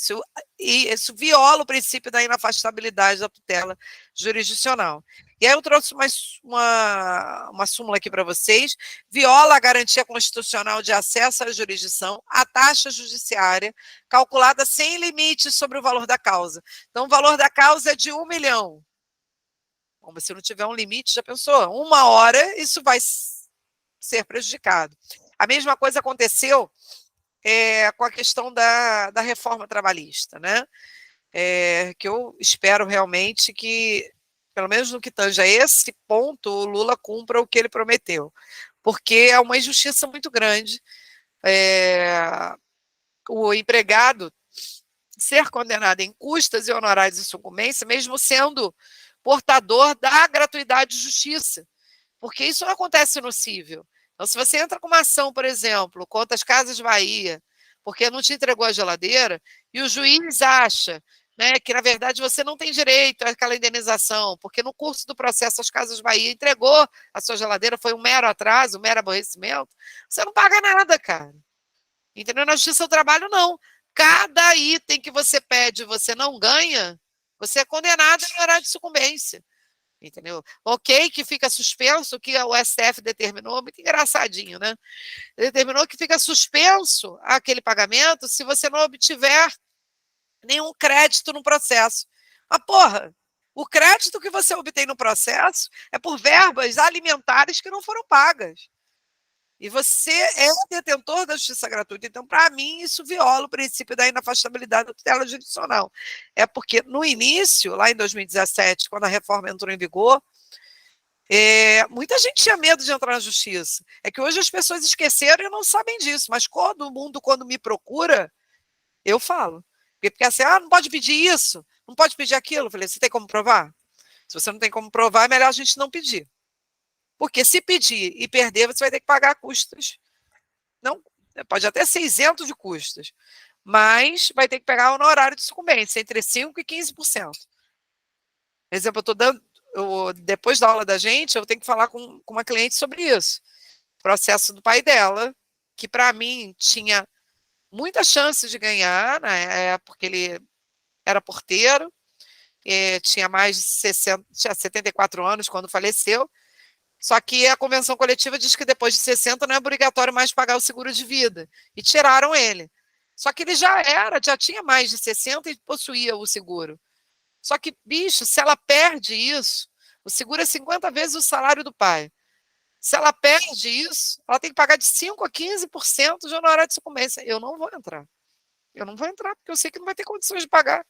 Isso viola o princípio da inafastabilidade da tutela jurisdicional. E aí eu trouxe uma súmula aqui para vocês, viola a garantia constitucional de acesso à jurisdição, à taxa judiciária, calculada sem limites sobre o valor da causa. Então, o valor da causa é de 1 milhão. Bom, se não tiver um limite, já pensou? 1 hora, isso vai ser prejudicado. A mesma coisa aconteceu com a questão da reforma trabalhista, né? Que eu espero realmente que, pelo menos no que tange a esse ponto, o Lula cumpra o que ele prometeu, porque é uma injustiça muito grande o empregado ser condenado em custas e honorários de sucumbência, mesmo sendo portador da gratuidade de justiça, porque isso não acontece no cível. Então, se você entra com uma ação, por exemplo, contra as Casas Bahia, porque não te entregou a geladeira, e o juiz acha, né, que, na verdade, você não tem direito àquela indenização, porque no curso do processo as Casas Bahia entregou a sua geladeira, foi um mero atraso, um mero aborrecimento, você não paga nada, cara. Entendeu? Na Justiça do Trabalho, não. Cada item que você pede e você não ganha, você é condenado a horário de sucumbência. Entendeu? Ok, que fica suspenso, que o STF determinou, muito engraçadinho, né? Determinou que fica suspenso aquele pagamento se você não obtiver nenhum crédito no processo. Mas, porra, o crédito que você obtém no processo é por verbas alimentares que não foram pagas. E você é detentor da justiça gratuita. Então, para mim, isso viola o princípio da inafastabilidade da tutela jurisdicional. É porque, no início, lá em 2017, quando a reforma entrou em vigor, muita gente tinha medo de entrar na justiça. É que hoje as pessoas esqueceram e não sabem disso. Mas todo mundo, quando me procura, eu falo. Porque assim, não pode pedir isso, não pode pedir aquilo. Eu falei, você tem como provar? Se você não tem como provar, é melhor a gente não pedir. Porque se pedir e perder, você vai ter que pagar custas. Não, pode até ser isento de custas, mas vai ter que pegar o honorário de sucumbência, entre 5% e 15%. Por exemplo, eu estou dando, depois da aula da gente, eu tenho que falar com uma cliente sobre isso. Processo do pai dela, que para mim tinha muita chance de ganhar, né, porque ele era porteiro, tinha mais de 60, tinha 74 anos quando faleceu. Só que a convenção coletiva diz que depois de 60 não é obrigatório mais pagar o seguro de vida. E tiraram ele. Só que ele já tinha mais de 60 e possuía o seguro. Só que, bicho, se ela perde isso, o seguro é 50 vezes o salário do pai. Se ela perde isso, ela tem que pagar de 5% a 15% de honorário de sucumbência. Eu não vou entrar. Eu não vou entrar, porque eu sei que não vai ter condições de pagar.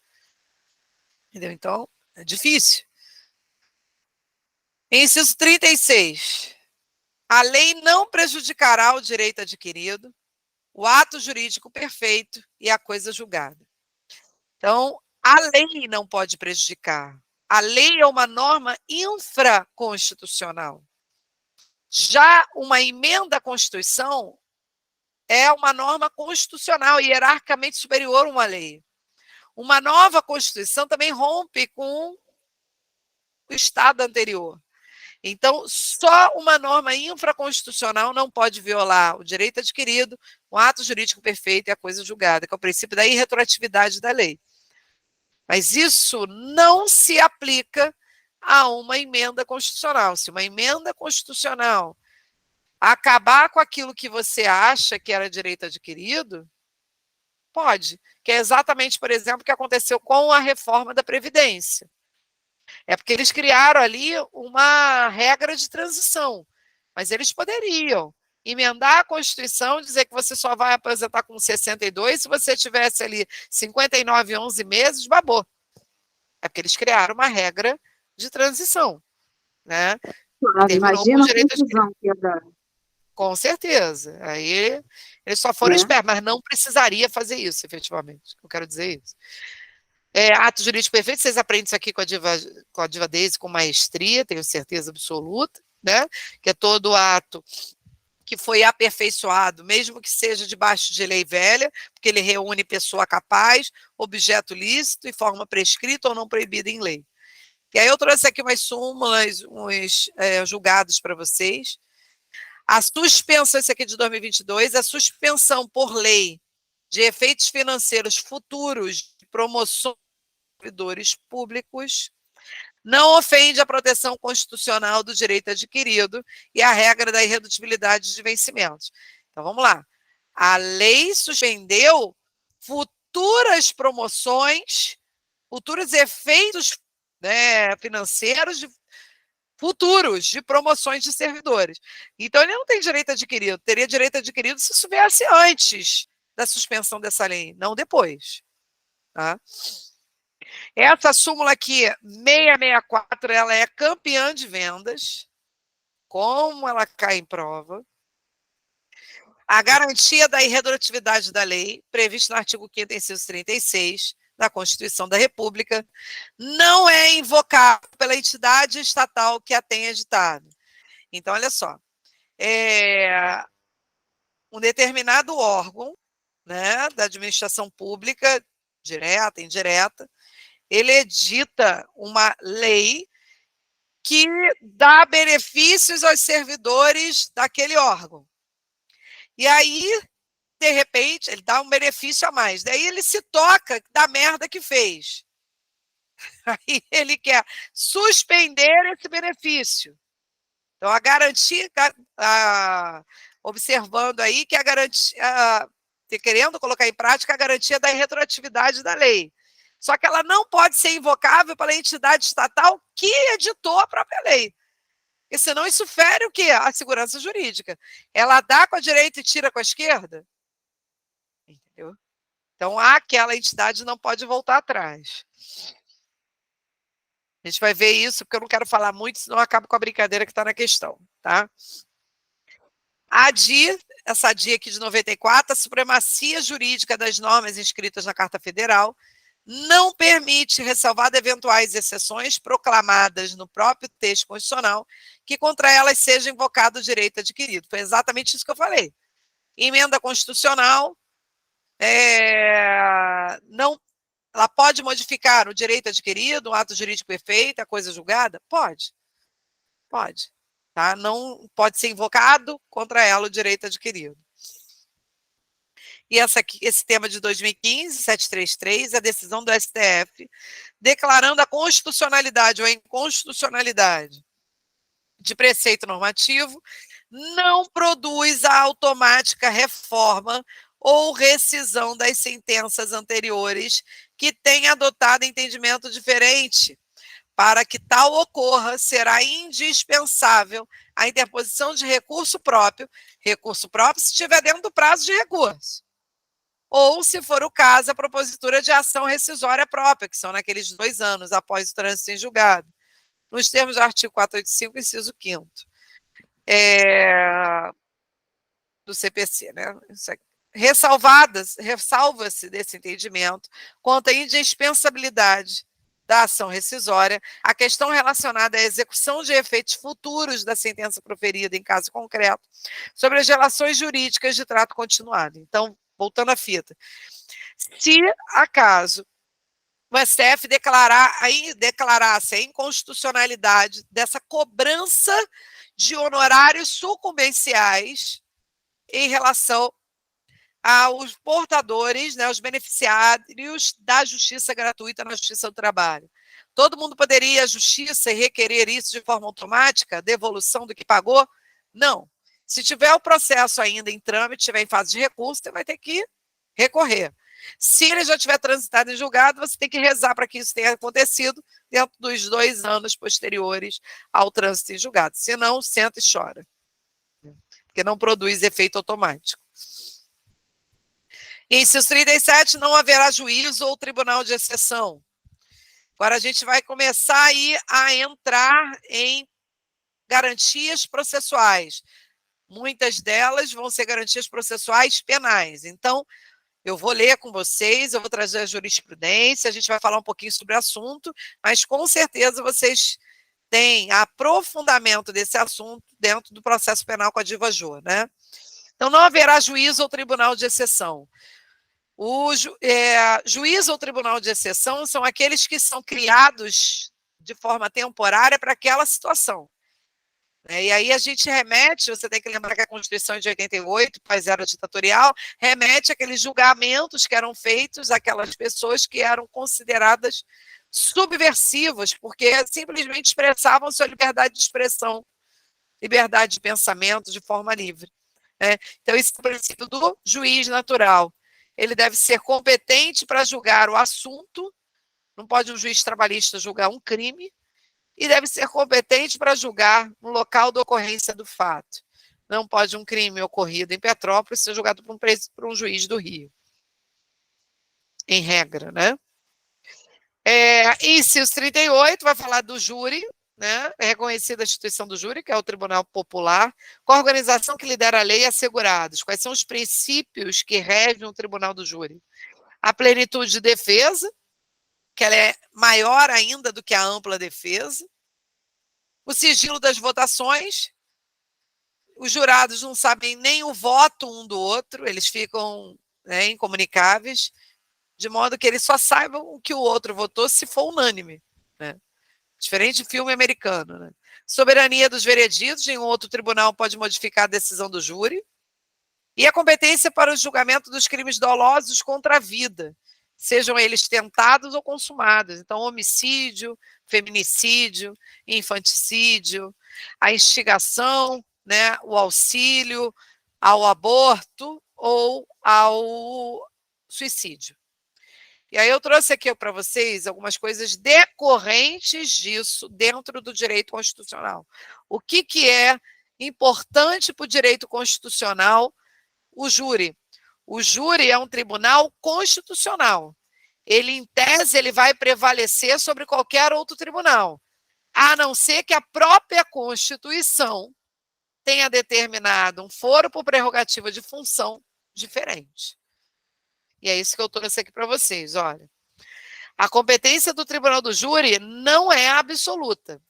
Entendeu? Então, é difícil. Inciso 36. A lei não prejudicará o direito adquirido, o ato jurídico perfeito e a coisa julgada. Então, a lei não pode prejudicar. A lei é uma norma infraconstitucional. Já uma emenda à Constituição é uma norma constitucional, hierarquicamente superior a uma lei. Uma nova Constituição também rompe com o Estado anterior. Então, só uma norma infraconstitucional não pode violar o direito adquirido, o ato jurídico perfeito e a coisa julgada, que é o princípio da irretroatividade da lei. Mas isso não se aplica a uma emenda constitucional. Se uma emenda constitucional acabar com aquilo que você acha que era direito adquirido, pode. Que é exatamente, por exemplo, o que aconteceu com a reforma da Previdência. É porque eles criaram ali uma regra de transição, mas eles poderiam emendar a Constituição, dizer que você só vai aposentar com 62, se você tivesse ali 59 e 11 meses, babou. É porque eles criaram uma regra de transição, né? Claro, imagina a confusão que ia dar. Com certeza. Aí eles só foram espertos, mas não precisaria fazer isso, efetivamente. Eu quero dizer isso. Ato jurídico perfeito, vocês aprendem isso aqui com a Diva Daisy com maestria, tenho certeza absoluta, né? Que é todo ato que foi aperfeiçoado, mesmo que seja debaixo de lei velha, porque ele reúne pessoa capaz, objeto lícito e forma prescrita ou não proibida em lei. E aí eu trouxe aqui umas súmulas, uns julgados para vocês. A suspensão, esse aqui é de 2022, a suspensão por lei de efeitos financeiros futuros de promoção servidores públicos, não ofende a proteção constitucional do direito adquirido e a regra da irredutibilidade de vencimentos. Então, vamos lá. A lei suspendeu futuras promoções, futuros efeitos, né, financeiros futuros de promoções de servidores. Então, ele não tem direito adquirido. Teria direito adquirido se isso viesse antes da suspensão dessa lei, não depois. Tá? Essa súmula aqui, 664, ela é campeã de vendas. Como ela cai em prova. A garantia da irredutibilidade da lei, prevista no artigo 5º, inciso 36, da Constituição da República, não é invocável pela entidade estatal que a tenha editado. Então, olha só. Um determinado órgão, né, da administração pública, direta, indireta, ele edita uma lei que dá benefícios aos servidores daquele órgão. E aí, de repente, ele dá um benefício a mais. Daí ele se toca da merda que fez. Aí ele quer suspender esse benefício. Então, a garantia, observando aí que a garantia, querendo colocar em prática a garantia da retroatividade da lei. Só que ela não pode ser invocável pela entidade estatal que editou a própria lei. Porque senão isso fere o quê? A segurança jurídica. Ela dá com a direita e tira com a esquerda? Entendeu? Então, aquela entidade não pode voltar atrás. A gente vai ver isso, porque eu não quero falar muito, senão eu acabo com a brincadeira que está na questão, tá? A DI, essa DI aqui de 94, a supremacia jurídica das normas inscritas na Carta Federal não permite, ressalvado eventuais exceções proclamadas no próprio texto constitucional, que contra elas seja invocado o direito adquirido. Foi exatamente isso que eu falei. Emenda constitucional, não, ela pode modificar o direito adquirido, um ato jurídico perfeito, a coisa julgada? Pode. Pode. Tá? Não pode ser invocado contra ela o direito adquirido. E esse tema de 2015, 733, a decisão do STF, declarando a constitucionalidade ou a inconstitucionalidade de preceito normativo, não produz a automática reforma ou rescisão das sentenças anteriores que tenham adotado entendimento diferente. Para que tal ocorra, será indispensável a interposição de recurso próprio se estiver dentro do prazo de recurso, ou, se for o caso, a propositura de ação rescisória própria, que são naqueles 2 anos após o trânsito em julgado, nos termos do artigo 485, inciso 5º, do CPC, né? Ressalva-se desse entendimento quanto à indispensabilidade da ação rescisória, a questão relacionada à execução de efeitos futuros da sentença proferida em caso concreto, sobre as relações jurídicas de trato continuado. Então, voltando à fita, se acaso o STF declarasse a inconstitucionalidade dessa cobrança de honorários sucumbenciais em relação aos portadores, né, os beneficiários da justiça gratuita na Justiça do Trabalho. Todo mundo poderia ir à justiça e requerer isso de forma automática, devolução do que pagou? Não. Se tiver o processo ainda em trâmite, estiver em fase de recurso, você vai ter que recorrer. Se ele já tiver transitado em julgado, você tem que rezar para que isso tenha acontecido dentro dos 2 anos posteriores ao trânsito em julgado. Se não, senta e chora. Porque não produz efeito automático. Inciso 37, não haverá juízo ou tribunal de exceção. Agora a gente vai começar aí a entrar em garantias processuais. Muitas delas vão ser garantias processuais penais. Então, eu vou ler com vocês, eu vou trazer a jurisprudência, a gente vai falar um pouquinho sobre o assunto, mas com certeza vocês têm aprofundamento desse assunto dentro do processo penal com a Diva Jô, né? Então, não haverá juízo ou tribunal de exceção. O juiz ou tribunal de exceção são aqueles que são criados de forma temporária para aquela situação. E aí a gente remete, você tem que lembrar que a Constituição de 88, pós era ditatorial, remete àqueles julgamentos que eram feitos àquelas pessoas que eram consideradas subversivas, porque simplesmente expressavam sua liberdade de expressão, liberdade de pensamento de forma livre. Então, esse é o princípio do juiz natural. Ele deve ser competente para julgar o assunto, não pode um juiz trabalhista julgar um crime, e deve ser competente para julgar no local da ocorrência do fato. Não pode um crime ocorrido em Petrópolis ser julgado por um juiz do Rio. Em regra, né? Inciso 38 vai falar do júri, né? É reconhecida a instituição do júri, que é o Tribunal Popular, com a organização que lidera a lei e assegurados. Quais são os princípios que regem o Tribunal do Júri? A plenitude de defesa, que ela é maior ainda do que a ampla defesa. O sigilo das votações. Os jurados não sabem nem o voto um do outro, eles ficam, né, incomunicáveis, de modo que eles só saibam o que o outro votou se for unânime, né? Diferente de filme americano, né? Soberania dos vereditos, em outro tribunal pode modificar a decisão do júri. E a competência para o julgamento dos crimes dolosos contra a vida, sejam eles tentados ou consumados. Então, homicídio, feminicídio, infanticídio, a instigação, né, o auxílio ao aborto ou ao suicídio. E aí eu trouxe aqui para vocês algumas coisas decorrentes disso dentro do direito constitucional. O que é importante para o direito constitucional? O júri. O júri é um tribunal constitucional. Ele, em tese, ele vai prevalecer sobre qualquer outro tribunal, a não ser que a própria Constituição tenha determinado um foro por prerrogativa de função diferente. E é isso que eu trouxe aqui para vocês, olha. A competência do tribunal do júri não é absoluta.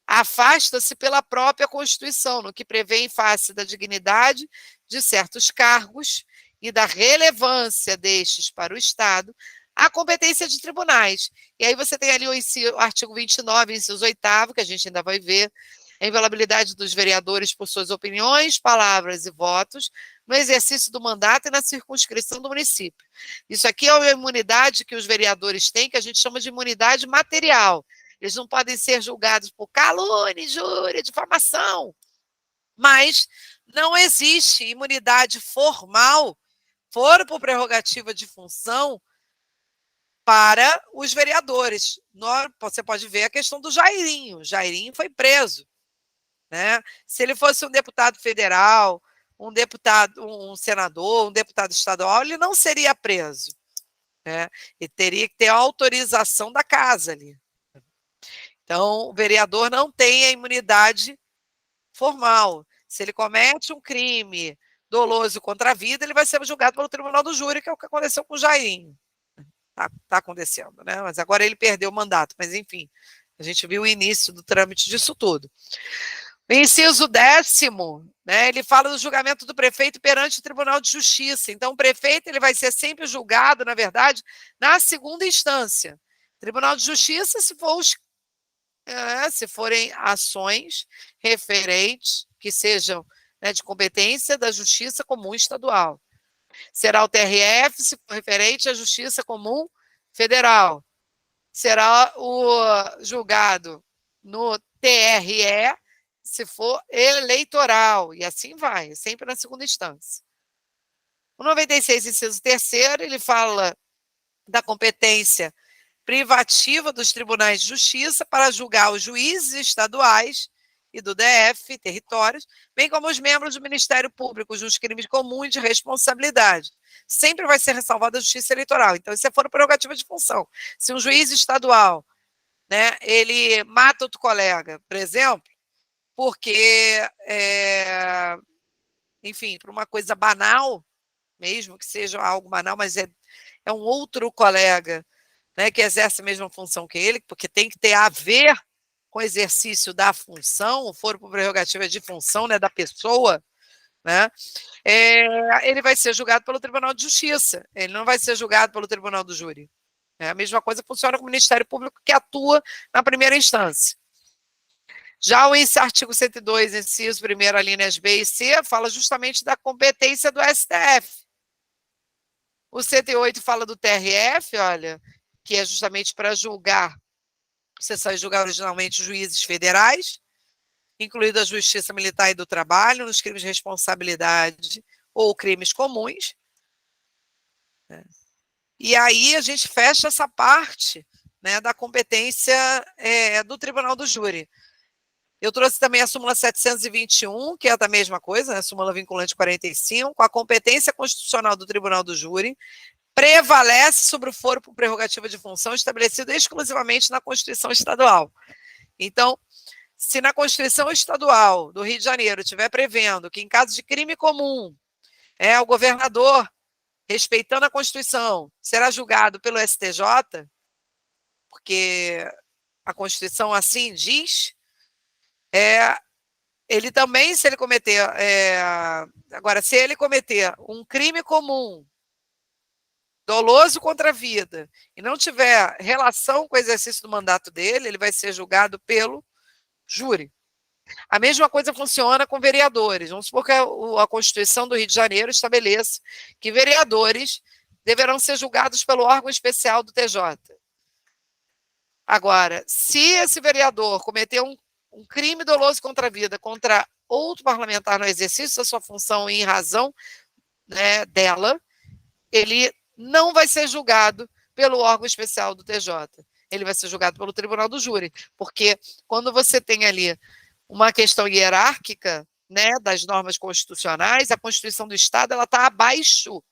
Afasta-se pela própria Constituição, no que prevê em face da dignidade de certos cargos e da relevância destes para o Estado, a competência de tribunais. E aí você tem ali o artigo 29, inciso 8º, que a gente ainda vai ver, a inviolabilidade dos vereadores por suas opiniões, palavras e votos, no exercício do mandato e na circunscrição do município. Isso aqui é uma imunidade que os vereadores têm, que a gente chama de imunidade material. Eles não podem ser julgados por calúnia, injúria, difamação. Mas não existe imunidade formal, foro por prerrogativa de função, para os vereadores. Você pode ver a questão do Jairinho. O Jairinho foi preso, né? Se ele fosse um deputado federal, um senador, um deputado estadual, ele não seria preso, né? Ele teria que ter a autorização da casa ali. Então, o vereador não tem a imunidade formal. Se ele comete um crime doloso contra a vida, ele vai ser julgado pelo tribunal do júri, que é o que aconteceu com o Jairinho. Está acontecendo, né? Mas agora ele perdeu o mandato. Mas, enfim, a gente viu o início do trâmite disso tudo. O inciso 10º, né, ele fala do julgamento do prefeito perante o Tribunal de Justiça. Então, o prefeito ele vai ser sempre julgado, na verdade, na segunda instância. Tribunal de Justiça, se forem ações referentes, que sejam, né, de competência da Justiça Comum Estadual. Será o TRF, se for referente à Justiça Comum Federal. Será o julgado no TRE, se for eleitoral, e assim vai, sempre na segunda instância. O 96, inciso 3º, ele fala da competência privativa dos tribunais de justiça para julgar os juízes estaduais e do DF, territórios, bem como os membros do Ministério Público nos crimes comuns de responsabilidade. Sempre vai ser ressalvada a justiça eleitoral. Então, isso é fora prerrogativa de função. Se um juiz estadual, né, ele mata outro colega, por exemplo, porque, enfim, por uma coisa banal, mesmo que seja algo banal, mas é um outro colega, né, que exerce a mesma função que ele, porque tem que ter a ver com o exercício da função, o foro por prerrogativa de função, né, da pessoa, né, ele vai ser julgado pelo Tribunal de Justiça, ele não vai ser julgado pelo Tribunal do Júri. A mesma coisa funciona com o Ministério Público, que atua na primeira instância. Já o artigo 102, inciso 1º, alíneas B e C, fala justamente da competência do STF. O 108 fala do TRF, olha, que é justamente para julgar, sessões julgar originalmente juízes federais, incluindo a Justiça Militar e do Trabalho, nos crimes de responsabilidade ou crimes comuns. E aí a gente fecha essa parte, né, da competência do Tribunal do Júri. Eu trouxe também a súmula 721, que é da mesma coisa, né, a súmula vinculante 45, a competência constitucional do Tribunal do Júri prevalece sobre o foro por prerrogativa de função estabelecido exclusivamente na Constituição Estadual. Então, se na Constituição Estadual do Rio de Janeiro estiver prevendo que em caso de crime comum, o governador, respeitando a Constituição, será julgado pelo STJ, porque a Constituição assim diz, ele também, se ele cometer, agora, se ele cometer um crime comum, doloso contra a vida, e não tiver relação com o exercício do mandato dele, ele vai ser julgado pelo júri. A mesma coisa funciona com vereadores. Vamos supor que a Constituição do Rio de Janeiro estabeleça que vereadores deverão ser julgados pelo órgão especial do TJ. Agora, se esse vereador cometeu um crime doloso contra a vida, contra outro parlamentar no exercício da sua função e em razão, né, dela, ele não vai ser julgado pelo órgão especial do TJ. Ele vai ser julgado pelo tribunal do júri, porque quando você tem ali uma questão hierárquica, né, das normas constitucionais, a Constituição do Estado está abaixo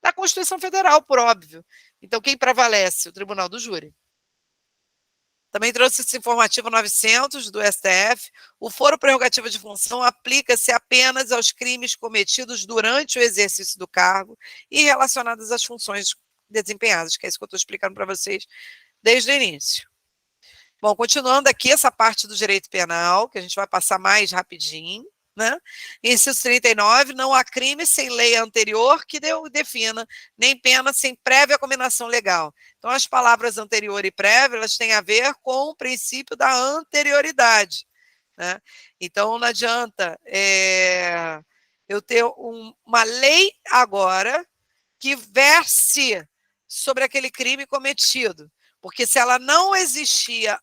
da Constituição Federal, por óbvio. Então, quem prevalece? O tribunal do júri. Também trouxe esse informativo 900 do STF. O foro prerrogativa de função aplica-se apenas aos crimes cometidos durante o exercício do cargo e relacionados às funções desempenhadas, que é isso que eu estou explicando para vocês desde o início. Bom, continuando aqui essa parte do direito penal, que a gente vai passar mais rapidinho, né? Inciso 39, não há crime sem lei anterior que defina, nem pena sem prévia combinação legal. Então, as palavras anterior e prévia, elas têm a ver com o princípio da anterioridade, né? Então, não adianta eu ter uma lei agora que verse sobre aquele crime cometido, porque se ela não existia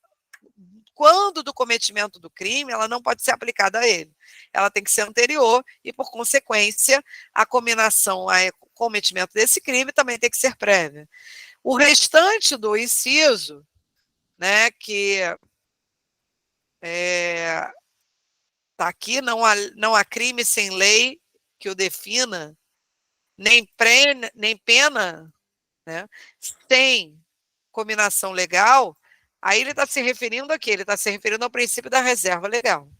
quando do cometimento do crime, ela não pode ser aplicada a ele. Ela tem que ser anterior e, por consequência, a combinação ao cometimento desse crime também tem que ser prévia. O restante do inciso, né, que está aqui, não há crime sem lei que o defina, nem pena, né, sem combinação legal. Aí ele está se referindo a quê? Ele está se referindo ao princípio da reserva legal.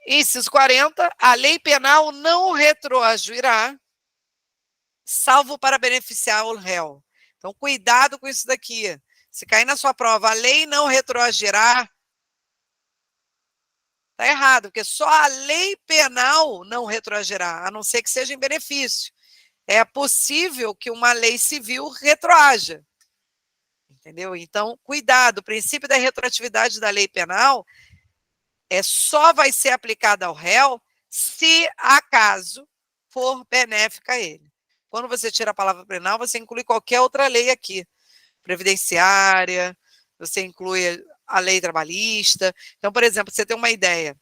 Inciso 40, a lei penal não retroagirá, salvo para beneficiar o réu. Então, cuidado com isso daqui. Se cair na sua prova, a lei não retroagirá, está errado, porque só a lei penal não retroagirá, a não ser que seja em benefício. É possível que uma lei civil retroaja. Entendeu? Então, cuidado, o princípio da retroatividade da lei penal só vai ser aplicada ao réu se acaso for benéfica a ele. Quando você tira a palavra penal, você inclui qualquer outra lei aqui, previdenciária, você inclui a lei trabalhista. Então, por exemplo, você tem uma ideia.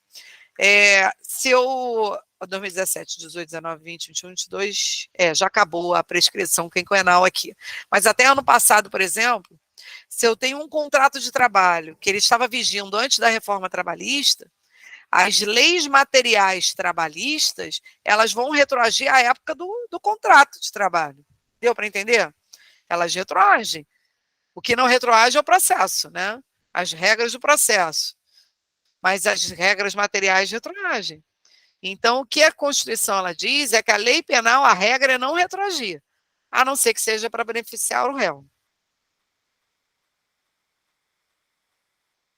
Se eu... 2017, 18, 19, 20, 21, 22, já acabou a prescrição quinquenal aqui. Mas até ano passado, por exemplo, se eu tenho um contrato de trabalho que ele estava vigindo antes da reforma trabalhista, as leis materiais trabalhistas, elas vão retroagir à época do contrato de trabalho. Deu para entender? Elas retroagem. O que não retroage é o processo, né? As regras do processo. Mas as regras materiais retroagem. Então, o que a Constituição ela diz é que a lei penal, a regra é não retroagir, a não ser que seja para beneficiar o réu.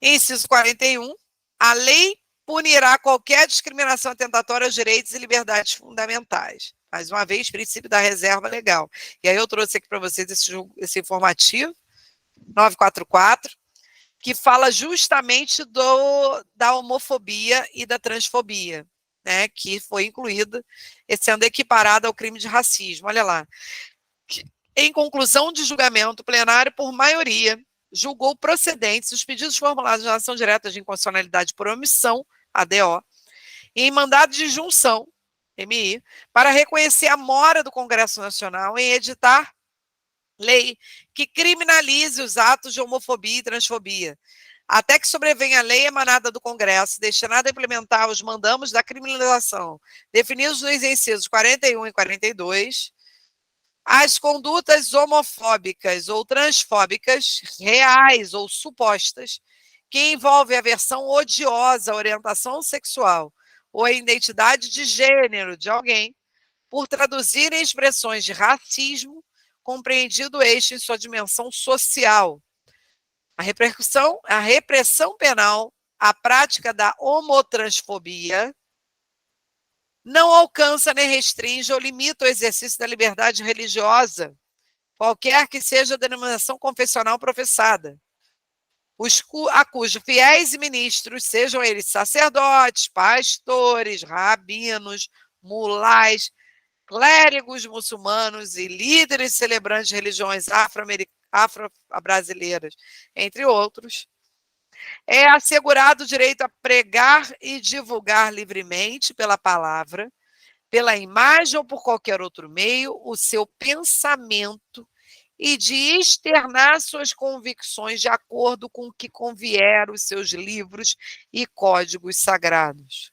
Inciso 41, a lei punirá qualquer discriminação atentatória aos direitos e liberdades fundamentais. Mais uma vez, princípio da reserva legal. E aí eu trouxe aqui para vocês esse informativo, 944, que fala justamente da homofobia e da transfobia, né, que foi incluída, sendo equiparada ao crime de racismo. Olha lá. Em conclusão de julgamento, o plenário, por maioria, julgou procedentes os pedidos formulados na ação direta de inconstitucionalidade por omissão, ADO, e em mandado de junção, MI, para reconhecer a mora do Congresso Nacional em editar lei que criminalize os atos de homofobia e transfobia, até que sobrevenha a lei emanada do Congresso, destinada a implementar os mandados da criminalização, definidos nos incisos 41 e 42, as condutas homofóbicas ou transfóbicas, reais ou supostas, que envolvem aversão odiosa à orientação sexual ou à identidade de gênero de alguém, por traduzirem expressões de racismo, compreendido este em sua dimensão social. A repressão penal, a prática da homotransfobia, não alcança nem restringe ou limita o exercício da liberdade religiosa, qualquer que seja a denominação confessional professada. a cujos fiéis e ministros, sejam eles sacerdotes, pastores, rabinos, mulais, clérigos muçulmanos e líderes celebrantes de religiões afro-brasileiras, entre outros, é assegurado o direito a pregar e divulgar livremente pela palavra, pela imagem ou por qualquer outro meio, o seu pensamento e de externar suas convicções de acordo com o que convier os seus livros e códigos sagrados.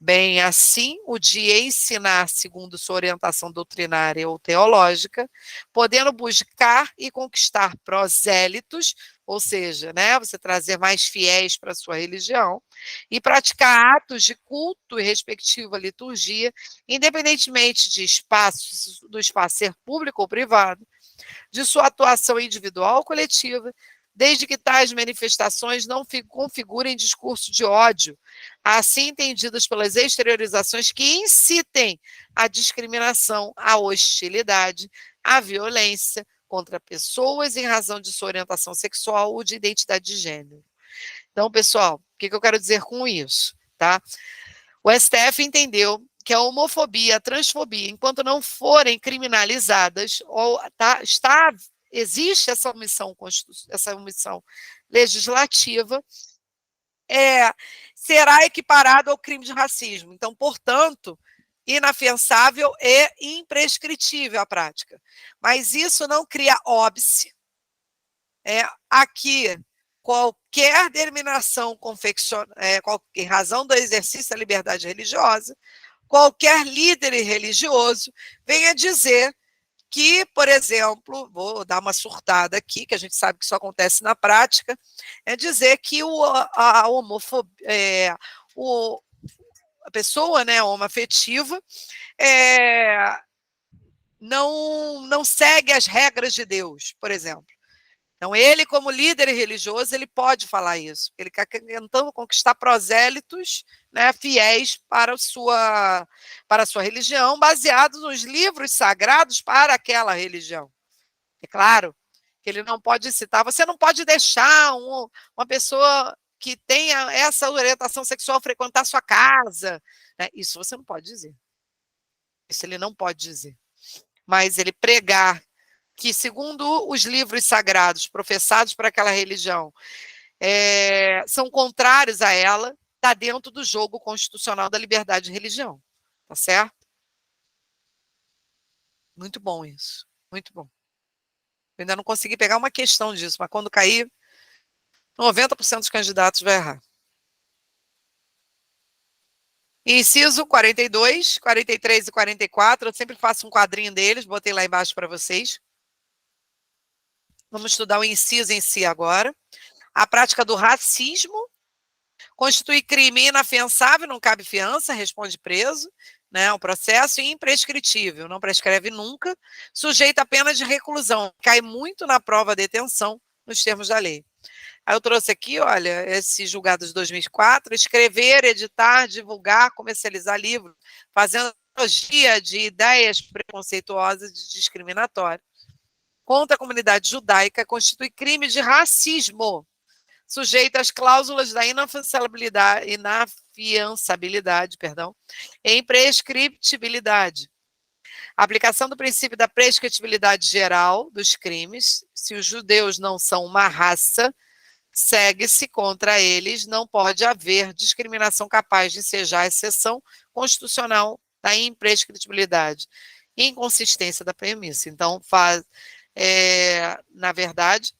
Bem, assim, o de ensinar segundo sua orientação doutrinária ou teológica, podendo buscar e conquistar prosélitos, ou seja, né, você trazer mais fiéis para a sua religião, e praticar atos de culto e respectiva liturgia, independentemente do espaço ser público ou privado, de sua atuação individual ou coletiva, desde que tais manifestações não configurem discurso de ódio, assim entendidas pelas exteriorizações que incitem à discriminação, à hostilidade, à violência contra pessoas em razão de sua orientação sexual ou de identidade de gênero. Então, pessoal, o que eu quero dizer com isso? Tá? O STF entendeu que a homofobia, a transfobia, enquanto não forem criminalizadas, ou existe essa omissão legislativa, será equiparado ao crime de racismo. Então, portanto, inafiançável e imprescritível a prática. Mas isso não cria óbice. Aqui, qualquer determinação em razão do exercício da liberdade religiosa, qualquer líder religioso venha dizer que, por exemplo, vou dar uma surtada aqui, que a gente sabe que isso acontece na prática, é dizer que a homofobia, a pessoa, né, homoafetiva, não segue as regras de Deus, por exemplo. Então, ele, como líder religioso, ele pode falar isso. Ele está tentando conquistar prosélitos, né, fiéis para a sua religião, baseados nos livros sagrados para aquela religião. É claro que ele não pode citar, você não pode deixar uma pessoa que tenha essa orientação sexual frequentar sua casa. Né? Isso você não pode dizer. Isso ele não pode dizer. Mas ele pregar que, segundo os livros sagrados professados por aquela religião, são contrários a ela, está dentro do jogo constitucional da liberdade de religião. Tá certo? Muito bom isso. Muito bom. Eu ainda não consegui pegar uma questão disso, mas quando cair, 90% dos candidatos vai errar. Inciso 42, 43 e 44, eu sempre faço um quadrinho deles, botei lá embaixo para vocês. Vamos estudar o inciso em si agora. A prática do racismo constitui crime inafiançável, não cabe fiança, responde preso, né, o processo, e imprescritível, não prescreve nunca, sujeito a pena de reclusão, cai muito na prova de detenção, nos termos da lei. Aí eu trouxe aqui, olha, esse julgado de 2004, escrever, editar, divulgar, comercializar livro, fazendo apologia de ideias preconceituosas e discriminatórias contra a comunidade judaica constitui crime de racismo, sujeito às cláusulas da inafiançabilidade, e imprescriptibilidade. A aplicação do princípio da prescritibilidade geral dos crimes, se os judeus não são uma raça, segue-se contra eles, não pode haver discriminação capaz de ensejar a exceção constitucional da imprescritibilidade. Inconsistência da premissa. Então, na verdade,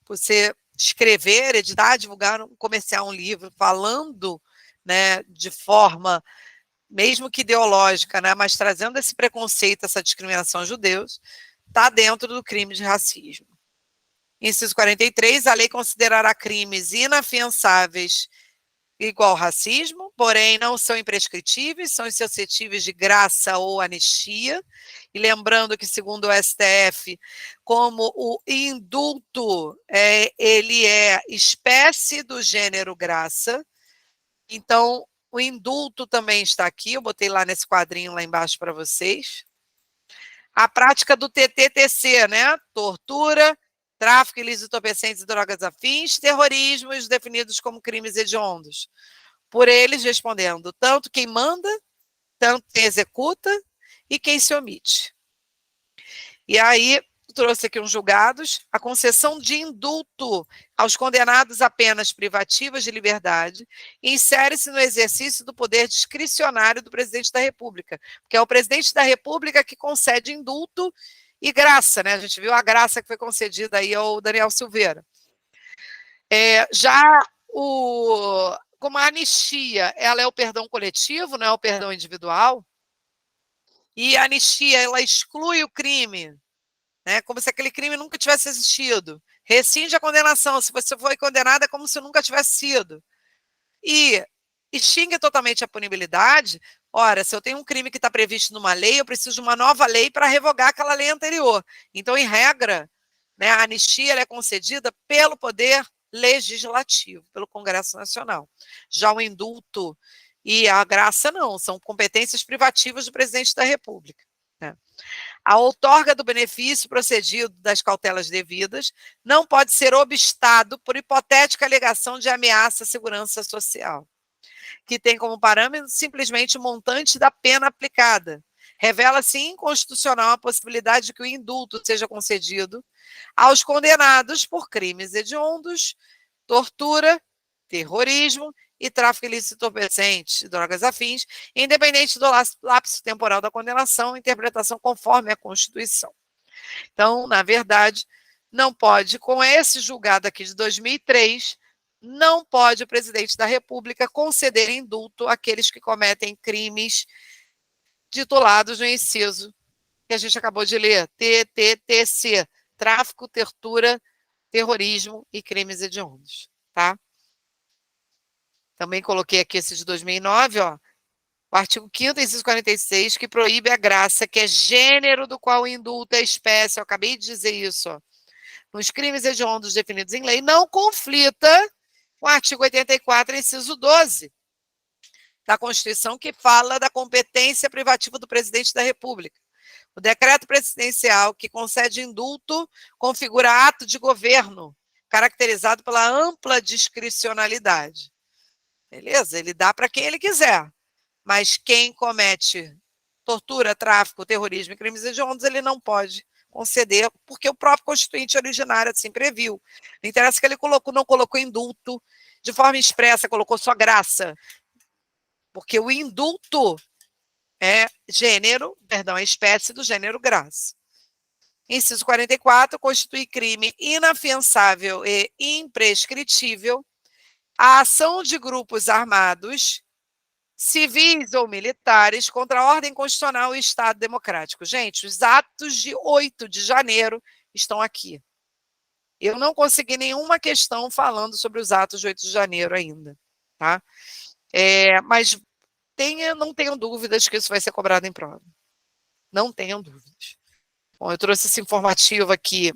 você escrever, editar, divulgar, comerciar um livro falando, né, de forma, mesmo que ideológica, né, mas trazendo esse preconceito, essa discriminação aos judeus, está dentro do crime de racismo. Inciso 43, a lei considerará crimes inafiançáveis igual racismo, porém não são imprescritíveis, são suscetíveis de graça ou anistia. E lembrando que, segundo o STF, como o indulto ele é espécie do gênero graça, então o indulto também está aqui, eu botei lá nesse quadrinho lá embaixo para vocês. A prática do TTTC, né? Tortura, tráfico ilícito de entorpecentes e drogas afins, terrorismo e os definidos como crimes hediondos. Por eles respondendo tanto quem manda, tanto quem executa e quem se omite. E aí, trouxe aqui uns julgados, a concessão de indulto aos condenados a penas privativas de liberdade insere-se no exercício do poder discricionário do presidente da República, porque é o presidente da República que concede indulto e graça, né? A gente viu a graça que foi concedida aí ao Daniel Silveira. Como a anistia, ela é o perdão coletivo, não é o perdão individual, e a anistia, ela exclui o crime, né, como se aquele crime nunca tivesse existido. Rescinde a condenação, se você foi condenado é como se nunca tivesse sido. E extingue totalmente a punibilidade. Ora, se eu tenho um crime que está previsto numa lei, eu preciso de uma nova lei para revogar aquela lei anterior. Então, em regra, né, a anistia ela é concedida pelo poder legislativo, pelo Congresso Nacional. Já o indulto e a graça não, são competências privativas do presidente da República, né? A outorga do benefício procedido das cautelas devidas não pode ser obstado por hipotética alegação de ameaça à segurança social, que tem como parâmetro simplesmente o montante da pena aplicada. Revela-se inconstitucional a possibilidade de que o indulto seja concedido aos condenados por crimes hediondos, tortura, terrorismo e tráfico ilícito de entorpecentes e drogas afins, independente do lapso temporal da condenação, interpretação conforme a Constituição. Então, na verdade, não pode, com esse julgado aqui de 2003, não pode o presidente da República conceder indulto àqueles que cometem crimes titulados no inciso que a gente acabou de ler, TTTC, tráfico, tortura, terrorismo e crimes hediondos, tá? Também coloquei aqui esse de 2009, ó, o artigo 5º, inciso 46, que proíbe a graça, que é gênero do qual o indulto é espécie, eu acabei de dizer isso, ó, nos crimes hediondos definidos em lei, não conflita com o artigo 84, inciso 12, da Constituição, que fala da competência privativa do presidente da República. O decreto presidencial que concede indulto configura ato de governo, caracterizado pela ampla discricionalidade. Beleza? Ele dá para quem ele quiser, mas quem comete tortura, tráfico, terrorismo e crimes hediondos, ele não pode conceder, porque o próprio Constituinte originário assim previu. Não interessa que ele não colocou indulto de forma expressa, colocou só graça, porque o indulto é espécie do gênero graça. Inciso 44, constitui crime inafiançável e imprescritível a ação de grupos armados, civis ou militares, contra a ordem constitucional e Estado democrático. Gente, os atos de 8 de janeiro estão aqui. Eu não consegui nenhuma questão falando sobre os atos de 8 de janeiro ainda, tá? Mas não tenham dúvidas que isso vai ser cobrado em prova. Não tenham dúvidas. Bom, eu trouxe esse informativo aqui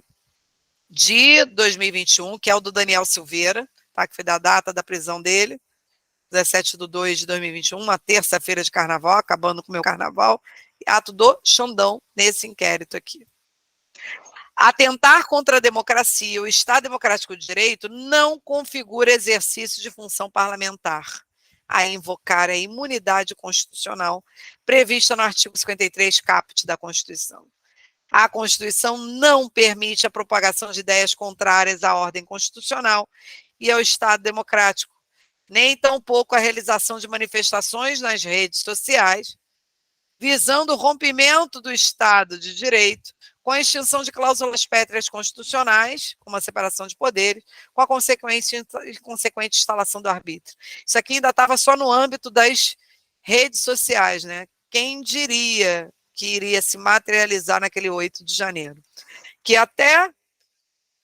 de 2021, que é o do Daniel Silveira, tá? Que foi da data da prisão dele, 17/2/2021, uma terça-feira de carnaval, acabando com o meu carnaval, ato do Xandão nesse inquérito aqui. Atentar contra a democracia e o Estado Democrático de Direito não configura exercício de função parlamentar a invocar a imunidade constitucional prevista no artigo 53, caput da Constituição. A Constituição não permite a propagação de ideias contrárias à ordem constitucional e ao Estado democrático, nem tampouco a realização de manifestações nas redes sociais, visando o rompimento do Estado de Direito, com a extinção de cláusulas pétreas constitucionais, como a separação de poderes, com a consequente instalação do arbítrio. Isso aqui ainda estava só no âmbito das redes sociais, né? Quem diria que iria se materializar naquele 8 de janeiro? Que até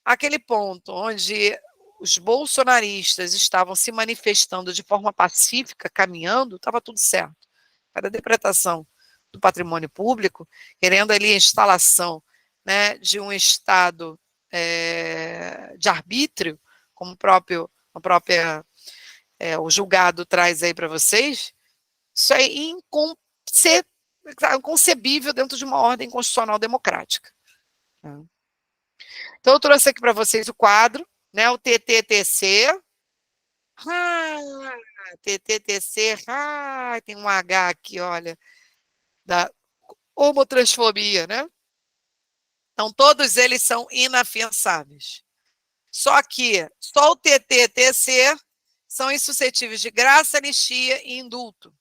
aquele ponto onde os bolsonaristas estavam se manifestando de forma pacífica, caminhando, estava tudo certo. Para a interpretação do patrimônio público, querendo ali a instalação, né, de um Estado de arbítrio, como o julgado traz aí para vocês, isso é inconcebível dentro de uma ordem constitucional democrática. Então, eu trouxe aqui para vocês o quadro, né? O TTTC. TTTC. Tem um H aqui, olha, da homotransfobia, né? Então, todos eles são inafiançáveis. Só que só o TTTC são insuscetíveis de graça, anistia e indulto.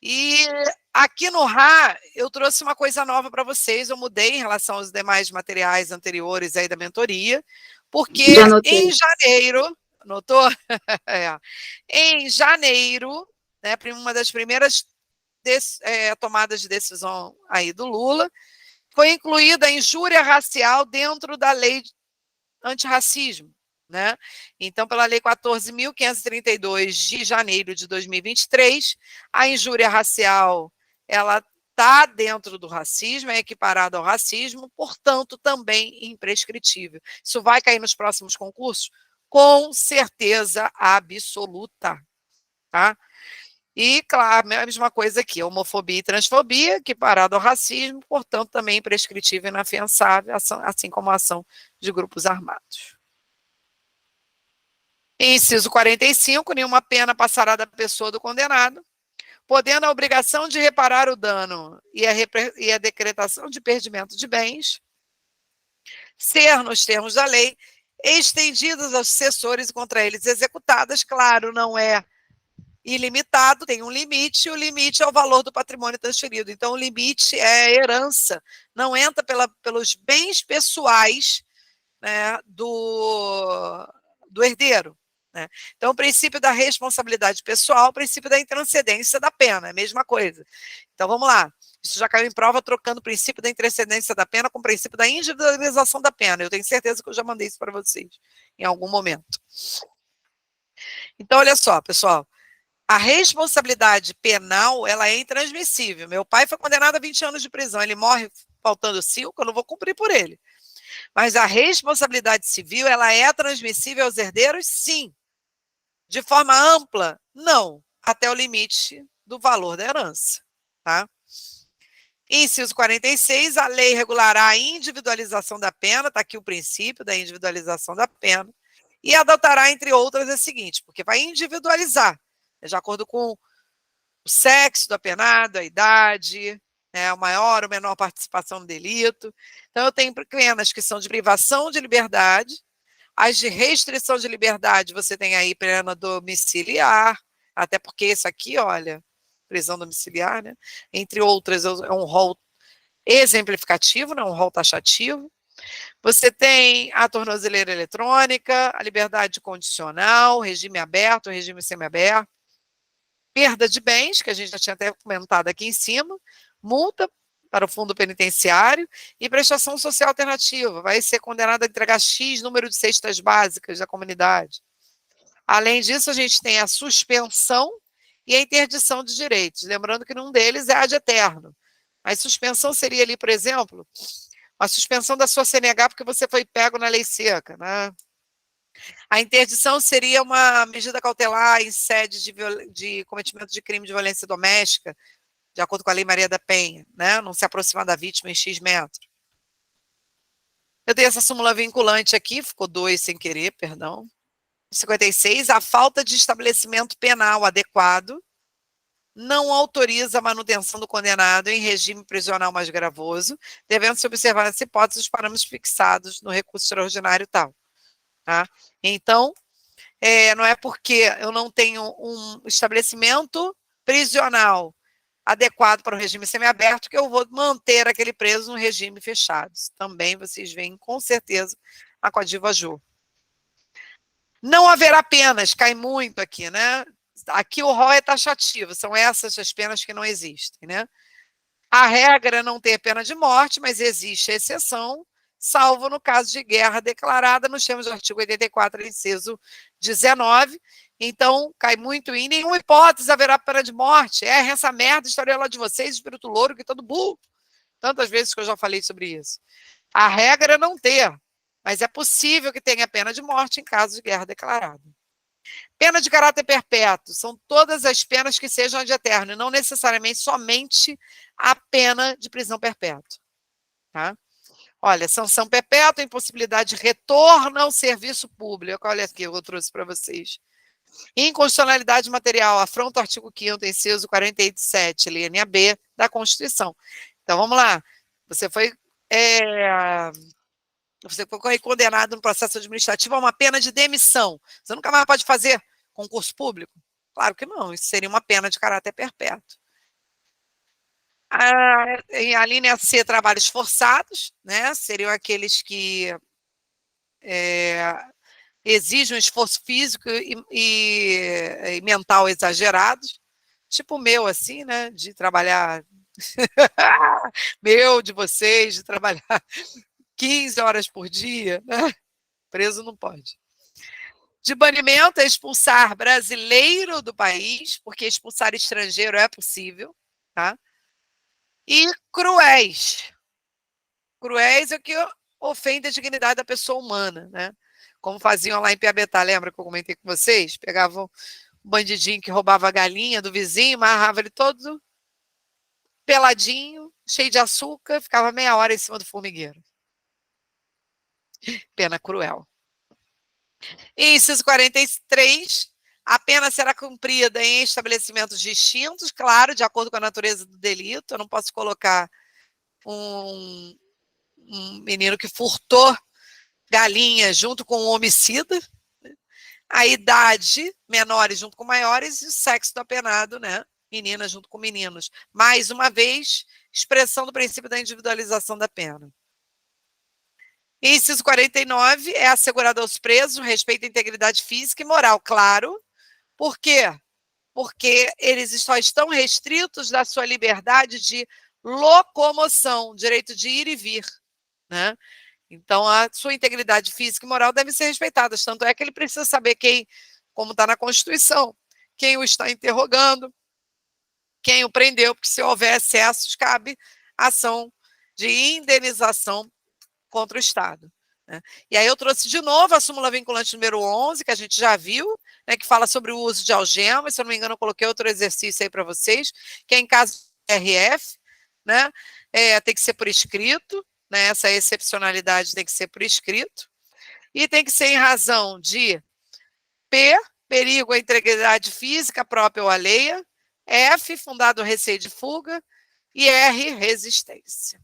E aqui no RA, eu trouxe uma coisa nova para vocês, eu mudei em relação aos demais materiais anteriores aí da mentoria, porque em janeiro, notou? Em janeiro, né, uma das primeiras tomadas de decisão aí do Lula, foi incluída a injúria racial dentro da lei antirracismo, né? Então, pela Lei 14.532 de janeiro de 2023, a injúria racial, ela está dentro do racismo, é equiparada ao racismo, portanto, também imprescritível. Isso vai cair nos próximos concursos? Com certeza absoluta, tá? E, claro, a mesma coisa aqui, homofobia e transfobia, equiparado ao racismo, portanto, também imprescritível e inafiançável, assim como a ação de grupos armados. Inciso 45, nenhuma pena passará da pessoa do condenado, podendo a obrigação de reparar o dano e a decretação de perdimento de bens ser, nos termos da lei, estendidas aos sucessores e contra eles executadas. Claro, não é ilimitado, tem um limite, e o limite é o valor do patrimônio transferido. Então, o limite é herança, não entra pelos bens pessoais, né, do herdeiro. Né? Então, o princípio da responsabilidade pessoal, o princípio da intranscendência da pena, é a mesma coisa. Então, vamos lá. Isso já caiu em prova, trocando o princípio da intranscendência da pena com o princípio da individualização da pena. Eu tenho certeza que eu já mandei isso para vocês em algum momento. Então, olha só, pessoal. A responsabilidade penal, ela é intransmissível. Meu pai foi condenado a 20 anos de prisão. Ele morre faltando 5, eu não vou cumprir por ele. Mas a responsabilidade civil, ela é transmissível aos herdeiros? Sim. De forma ampla? Não. Até o limite do valor da herança. Tá? Inciso 46, a lei regulará a individualização da pena, está aqui o princípio da individualização da pena, e adotará, entre outras, a seguinte, porque vai individualizar, de acordo com o sexo do apenado, a idade, né, a maior ou menor participação no delito. Então, eu tenho penas que são de privação de liberdade, as de restrição de liberdade, você tem aí pena domiciliar, até porque isso aqui, olha, prisão domiciliar, né, entre outras, é um rol exemplificativo, não um rol taxativo. Você tem a tornozeleira eletrônica, a liberdade condicional, regime aberto, regime semiaberto, perda de bens, que a gente já tinha até comentado aqui em cima, multa para o fundo penitenciário e prestação social alternativa. Vai ser condenado a entregar X número de cestas básicas da comunidade. Além disso, a gente tem a suspensão e a interdição de direitos. Lembrando que num deles é ad eterno. A suspensão seria ali, por exemplo, a suspensão da sua CNH porque você foi pego na lei seca, né? A interdição seria uma medida cautelar em sede de cometimento de crime de violência doméstica, de acordo com a Lei Maria da Penha, né? Não se aproximar da vítima em X metros. Eu dei essa súmula vinculante aqui, ficou 2 sem querer, perdão. 56, a falta de estabelecimento penal adequado não autoriza a manutenção do condenado em regime prisional mais gravoso, devendo-se observar nessa hipótese os parâmetros fixados no recurso extraordinário tal. Tá? Então, não é porque eu não tenho um estabelecimento prisional adequado para o regime semiaberto que eu vou manter aquele preso no regime fechado. Também vocês veem com certeza a coadjuva Jô. Não haverá penas, cai muito aqui, né? Aqui o rol é taxativo, são essas as penas que não existem, né? A regra é não ter pena de morte, mas existe exceção, salvo no caso de guerra declarada nos termos do artigo 84, inciso 19. Então, cai muito em nenhuma hipótese haverá pena de morte. Essa merda, história lá de vocês, espírito louro, que todo burro. Tantas vezes que eu já falei sobre isso. A regra é não ter, mas é possível que tenha pena de morte em caso de guerra declarada. Pena de caráter perpétuo, são todas as penas que sejam ad eterno, e não necessariamente somente a pena de prisão perpétua. Tá? Olha, sanção perpétua, impossibilidade de retorno ao serviço público. Olha aqui, eu trouxe para vocês. Inconstitucionalidade material, afronta o artigo 5º, inciso 47, linha B, da Constituição. Então, vamos lá. Você foi condenado no processo administrativo a uma pena de demissão. Você nunca mais pode fazer concurso público? Claro que não, isso seria uma pena de caráter perpétuo. A linha C, trabalhos forçados, né? Seriam aqueles que exigem um esforço físico e mental exagerados, tipo o meu, assim, né? De trabalhar, meu, de vocês, de trabalhar 15 horas por dia, né? Preso não pode. De banimento é expulsar brasileiro do país, porque expulsar estrangeiro é possível, tá? E cruéis. Cruéis é o que ofende a dignidade da pessoa humana, né? Como faziam lá em Piabetá, lembra que eu comentei com vocês? Pegavam um bandidinho que roubava a galinha do vizinho, amarrava ele todo peladinho, cheio de açúcar, ficava meia hora em cima do formigueiro. Pena cruel. Inciso 43, a pena será cumprida em estabelecimentos distintos, claro, de acordo com a natureza do delito. Eu não posso colocar um menino que furtou galinha junto com um homicida, a idade, menores junto com maiores, e o sexo do apenado, né? Meninas junto com meninos. Mais uma vez, expressão do princípio da individualização da pena. Inciso 49 é assegurado aos presos o respeito à integridade física e moral, claro. Por quê? Porque eles só estão restritos da sua liberdade de locomoção, direito de ir e vir, né? Então, a sua integridade física e moral deve ser respeitada. Tanto é que ele precisa saber quem, como está na Constituição, quem o está interrogando, quem o prendeu, porque se houver excessos, cabe ação de indenização contra o Estado, né? E aí eu trouxe de novo a súmula vinculante número 11, que a gente já viu, né, que fala sobre o uso de algemas. Se eu não me engano, eu coloquei outro exercício aí para vocês, que é em caso de RF, né, tem que ser por escrito, né, essa excepcionalidade tem que ser por escrito, e tem que ser em razão de P, perigo à integridade física própria ou alheia, F, fundado o receio de fuga, e R, resistência.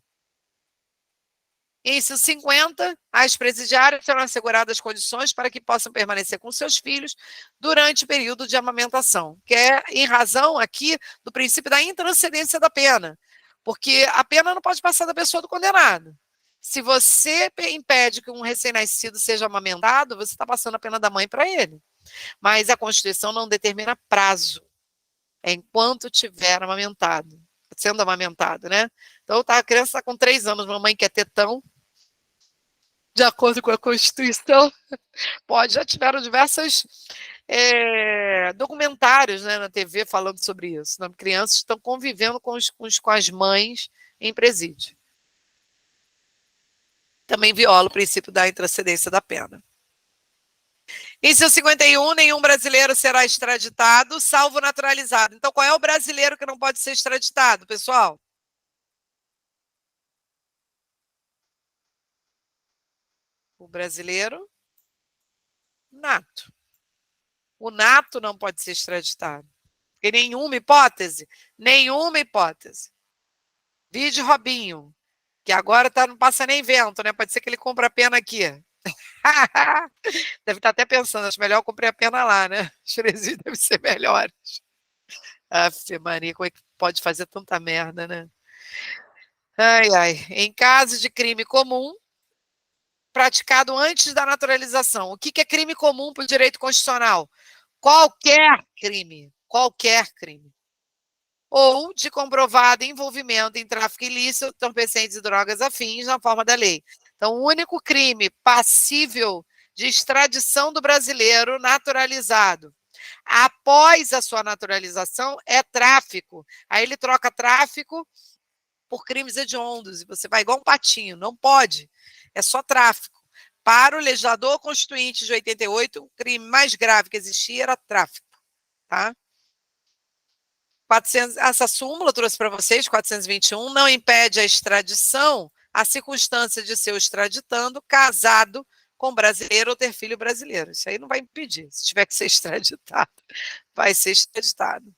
Inciso 50, as presidiárias serão asseguradas condições para que possam permanecer com seus filhos durante o período de amamentação, que é em razão aqui do princípio da intranscendência da pena, porque a pena não pode passar da pessoa do condenado. Se você impede que um recém-nascido seja amamentado, você está passando a pena da mãe para ele. Mas a Constituição não determina prazo, é enquanto tiver amamentado, sendo amamentado, né? Então, a criança está com 3 anos, mamãe quer tetão, de acordo com a Constituição, pode. Já tiveram diversos documentários, né, na TV falando sobre isso. Né? Crianças estão convivendo com as mães em presídio. Também viola o princípio da intranscendência da pena. Inciso 51, nenhum brasileiro será extraditado, salvo naturalizado. Então, qual é o brasileiro que não pode ser extraditado, pessoal? O brasileiro nato. O nato não pode ser extraditado. Em nenhuma hipótese. Nenhuma hipótese. Vide Robinho, que agora não passa nem vento, né? Pode ser que ele cumpra a pena aqui. Deve estar até pensando, acho melhor eu cumprir a pena lá, né? Os presídios devem ser melhores. Aff, Maria, como é que pode fazer tanta merda, né? Ai, ai. Em caso de crime comum, praticado antes da naturalização. O que é crime comum para o direito constitucional? Qualquer crime. Qualquer crime. Ou de comprovado envolvimento em tráfico ilícito, entorpecentes e drogas afins na forma da lei. Então, o único crime passível de extradição do brasileiro naturalizado após a sua naturalização é tráfico. Aí ele troca tráfico por crimes hediondos, e você vai igual um patinho, não pode, é só tráfico. Para o legislador constituinte de 88, o crime mais grave que existia era tráfico, tá? Essa súmula eu trouxe para vocês, 421, não impede a extradição a circunstância de ser o extraditando, casado com brasileiro ou ter filho brasileiro. Isso aí não vai impedir. Se tiver que ser extraditado, vai ser extraditado.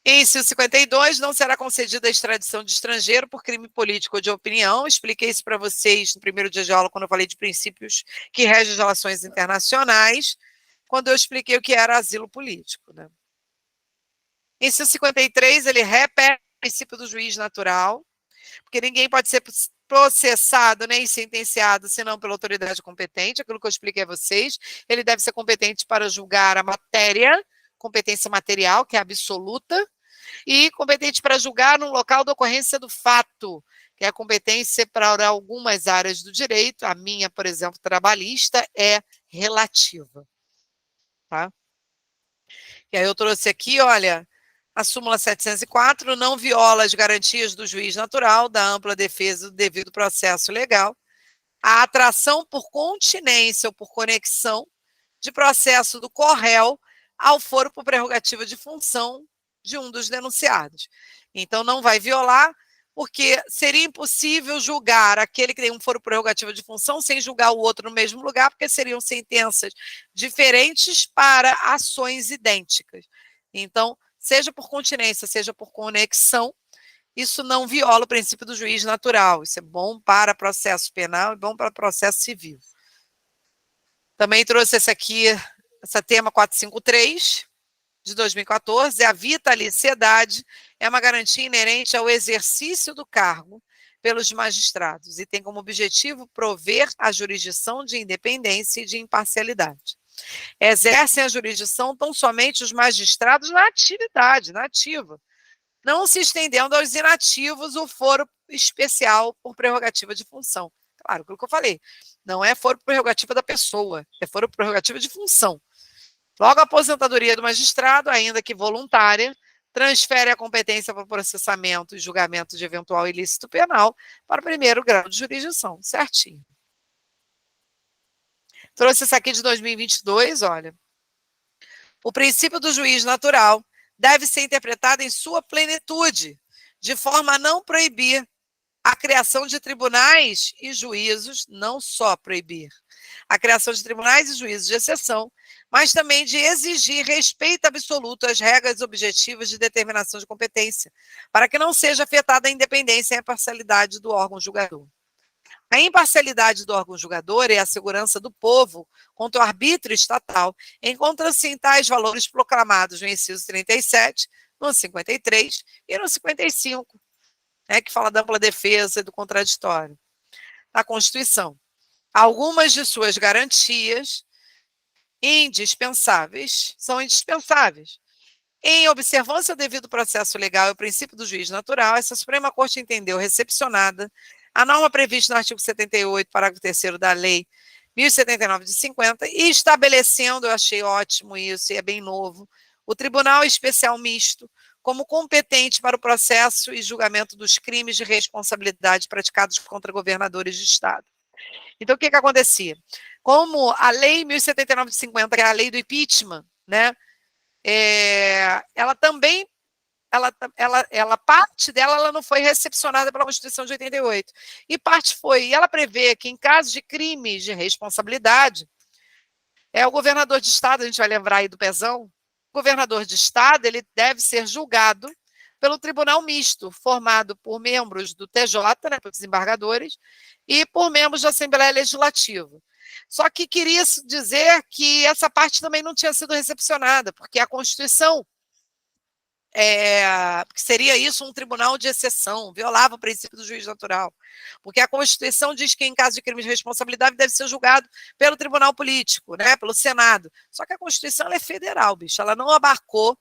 Inciso 52, não será concedida a extradição de estrangeiro por crime político ou de opinião. Expliquei isso para vocês no primeiro dia de aula, quando eu falei de princípios que regem as relações internacionais, quando eu expliquei o que era asilo político, né? Inciso 53, ele repete o princípio do juiz natural, porque ninguém pode ser processado nem sentenciado senão pela autoridade competente, aquilo que eu expliquei a vocês. Ele deve ser competente para julgar a matéria, competência material, que é absoluta, e competente para julgar no local da ocorrência do fato, que é a competência para algumas áreas do direito. A minha, por exemplo, trabalhista, é relativa. Tá? E aí eu trouxe aqui, olha, a súmula 704 não viola as garantias do juiz natural, da ampla defesa do devido processo legal, a atração por continência ou por conexão de processo do corréu ao foro por prerrogativa de função de um dos denunciados. Então, não vai violar, porque seria impossível julgar aquele que tem um foro por prerrogativa de função sem julgar o outro no mesmo lugar, porque seriam sentenças diferentes para ações idênticas. Então, seja por continência, seja por conexão, isso não viola o princípio do juiz natural. Isso é bom para processo penal e bom para processo civil. Também trouxe esse aqui, essa tema 453, de 2014, a vitaliciedade é uma garantia inerente ao exercício do cargo pelos magistrados e tem como objetivo prover a jurisdição de independência e de imparcialidade. Exercem a jurisdição tão somente os magistrados na atividade, na ativa, não se estendendo aos inativos o foro especial por prerrogativa de função. Claro, aquilo que eu falei, não é foro por prerrogativa da pessoa, é foro por prerrogativa de função. Logo, a aposentadoria do magistrado, ainda que voluntária, transfere a competência para o processamento e julgamento de eventual ilícito penal para o primeiro grau de jurisdição. Certinho. Trouxe isso aqui de 2022, olha. O princípio do juiz natural deve ser interpretado em sua plenitude, de forma a não proibir a criação de tribunais e juízos, não só proibir a criação de tribunais e juízos de exceção, mas também de exigir respeito absoluto às regras objetivas de determinação de competência, para que não seja afetada a independência e a imparcialidade do órgão julgador. A imparcialidade do órgão julgador e a segurança do povo contra o arbítrio estatal encontram-se em tais valores proclamados no inciso 37, no 53 e no 55, que fala da ampla defesa e do contraditório, da Constituição. Algumas de suas garantias indispensáveis são indispensáveis. Em observância ao devido processo legal e ao princípio do juiz natural, essa Suprema Corte entendeu recepcionada a norma prevista no artigo 78, parágrafo 3º da Lei 1079 de 50, e estabelecendo, eu achei ótimo isso, e é bem novo, o Tribunal Especial Misto como competente para o processo e julgamento dos crimes de responsabilidade praticados contra governadores de Estado. Então, o que acontecia? Como a Lei 1079 de 50, que é a lei do impeachment, né, ela também, parte dela ela não foi recepcionada pela Constituição de 88, e parte foi, e ela prevê que em caso de crimes de responsabilidade, o governador de Estado, a gente vai lembrar aí do Pezão, o governador de Estado, ele deve ser julgado pelo Tribunal Misto, formado por membros do TJ, né, por desembargadores, e por membros da Assembleia Legislativa. Só que queria dizer que essa parte também não tinha sido recepcionada, porque a Constituição, que seria isso um tribunal de exceção, violava o princípio do juiz natural, porque a Constituição diz que em caso de crime de responsabilidade deve ser julgado pelo tribunal político, né, pelo Senado. Só que a Constituição ela é federal, bicho, ela não abarcou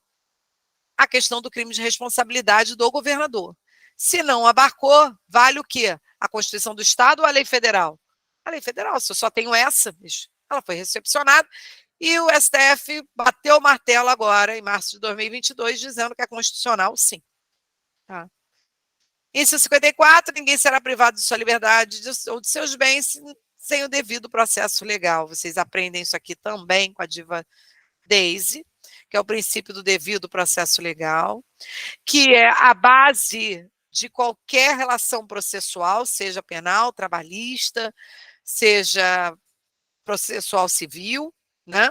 a questão do crime de responsabilidade do governador. Se não abarcou, vale o quê? A Constituição do Estado ou a lei federal? A lei federal, se eu só tenho essa, bicho, ela foi recepcionada e o STF bateu o martelo agora, em março de 2022, dizendo que é constitucional, sim. Tá? Inciso 54, ninguém será privado de sua liberdade ou de seus bens sem o devido processo legal. Vocês aprendem isso aqui também com a diva Daisy, que é o princípio do devido processo legal, que é a base de qualquer relação processual, seja penal, trabalhista, seja processual civil, né?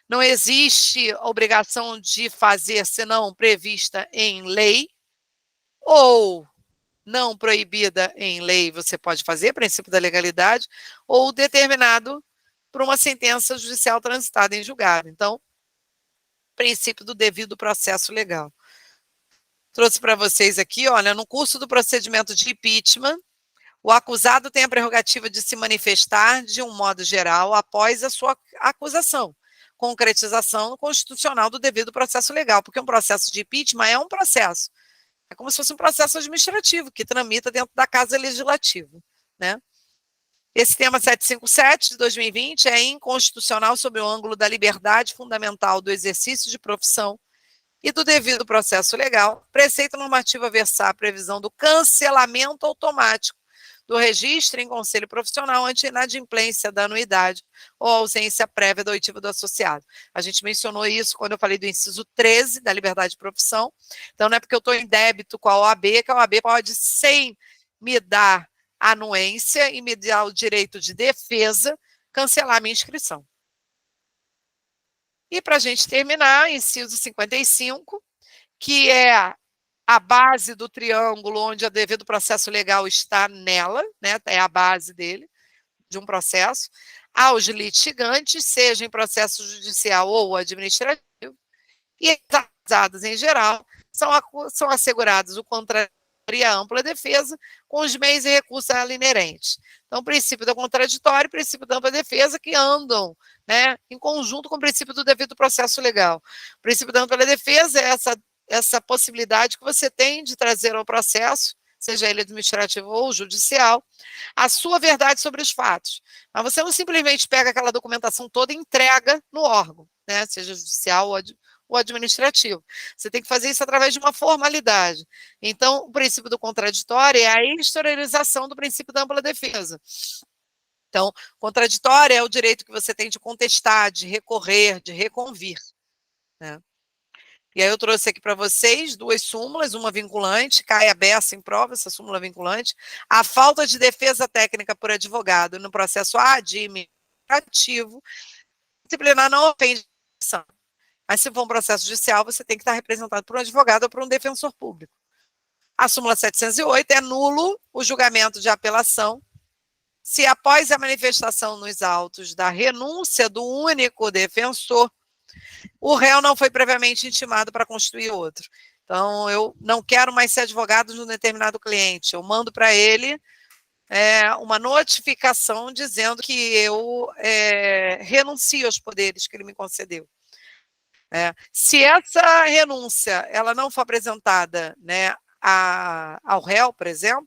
Não existe obrigação de fazer senão prevista em lei, ou não proibida em lei, você pode fazer, princípio da legalidade, ou determinado por uma sentença judicial transitada em julgado. Então, princípio do devido processo legal. Trouxe para vocês aqui, olha, no curso do procedimento de impeachment, o acusado tem a prerrogativa de se manifestar de um modo geral após a sua acusação, concretização constitucional do devido processo legal, porque um processo de impeachment é um processo. É como se fosse um processo administrativo que tramita dentro da Casa Legislativa, né? Esse tema 757 de 2020 é inconstitucional sob o ângulo da liberdade fundamental do exercício de profissão e do devido processo legal. Preceito normativo a versar a previsão do cancelamento automático do registro em conselho profissional ante inadimplência da anuidade ou ausência prévia da oitiva do associado. A gente mencionou isso quando eu falei do inciso 13 da liberdade de profissão. Então, não é porque eu estou em débito com a OAB que a OAB pode, sem me dar anuência e me dar o direito de defesa, cancelar a minha inscrição. E para a gente terminar, inciso 55, que é a base do triângulo onde a devido processo legal está nela, né? É a base dele, de um processo, aos litigantes, seja em processo judicial ou administrativo, e as acusadas em geral, são assegurados o contraditório e a ampla defesa com os meios e recursos a ela inerentes. Então, o princípio do contraditório e o princípio da ampla defesa que andam, né, em conjunto com o princípio do devido processo legal. O princípio da ampla defesa é essa possibilidade que você tem de trazer ao processo, seja ele administrativo ou judicial, a sua verdade sobre os fatos. Mas você não simplesmente pega aquela documentação toda e entrega no órgão, né, seja judicial ou administrativo. Você tem que fazer isso através de uma formalidade. Então, o princípio do contraditório é a exteriorização do princípio da ampla defesa. Então, contraditório é o direito que você tem de contestar, de recorrer, de reconvir, né? E aí eu trouxe aqui para vocês 2 súmulas, uma vinculante, cai a beça em prova, essa súmula vinculante, a falta de defesa técnica por advogado no processo administrativo, disciplinar não ofende a ação. Mas se for um processo judicial, você tem que estar representado por um advogado ou por um defensor público. A súmula 708 é nulo o julgamento de apelação se após a manifestação nos autos da renúncia do único defensor, o réu não foi previamente intimado para constituir outro. Então, eu não quero mais ser advogado de um determinado cliente. Eu mando para ele uma notificação dizendo que eu renuncio aos poderes que ele me concedeu. Se essa renúncia ela não for apresentada, né, ao réu, por exemplo,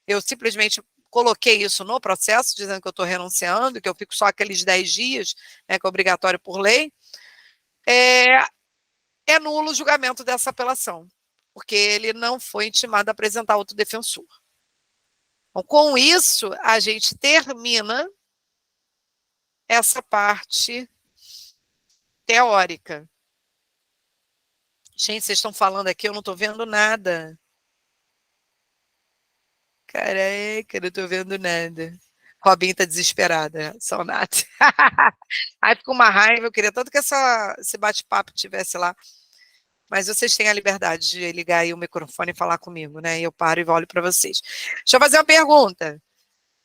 eu simplesmente coloquei isso no processo, dizendo que eu estou renunciando, que eu fico só aqueles 10 dias, né, que é obrigatório por lei, é nulo o julgamento dessa apelação, porque ele não foi intimado a apresentar outro defensor. Então, com isso, a gente termina essa parte teórica. Gente, vocês estão falando aqui, eu não estou vendo nada. Caraca, não estou vendo nada. Robinho tá desesperada, saudade. Aí fica uma raiva, eu queria tanto que esse bate-papo tivesse lá. Mas vocês têm a liberdade de ligar aí o microfone e falar comigo, né? E eu paro e olho para vocês. Deixa eu fazer uma pergunta.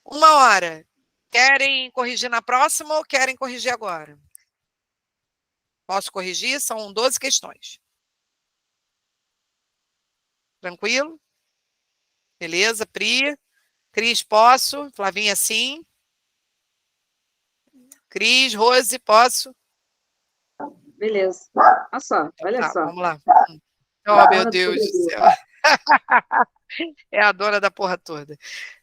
1 hora. Querem corrigir na próxima ou querem corrigir agora? Posso corrigir? São 12 questões. Tranquilo? Beleza, Pri? Cris, posso? Flavinha, sim? Cris, Rose, posso? Beleza. Olha só. Vamos lá. Oh, meu Deus do céu. É a dona da porra toda.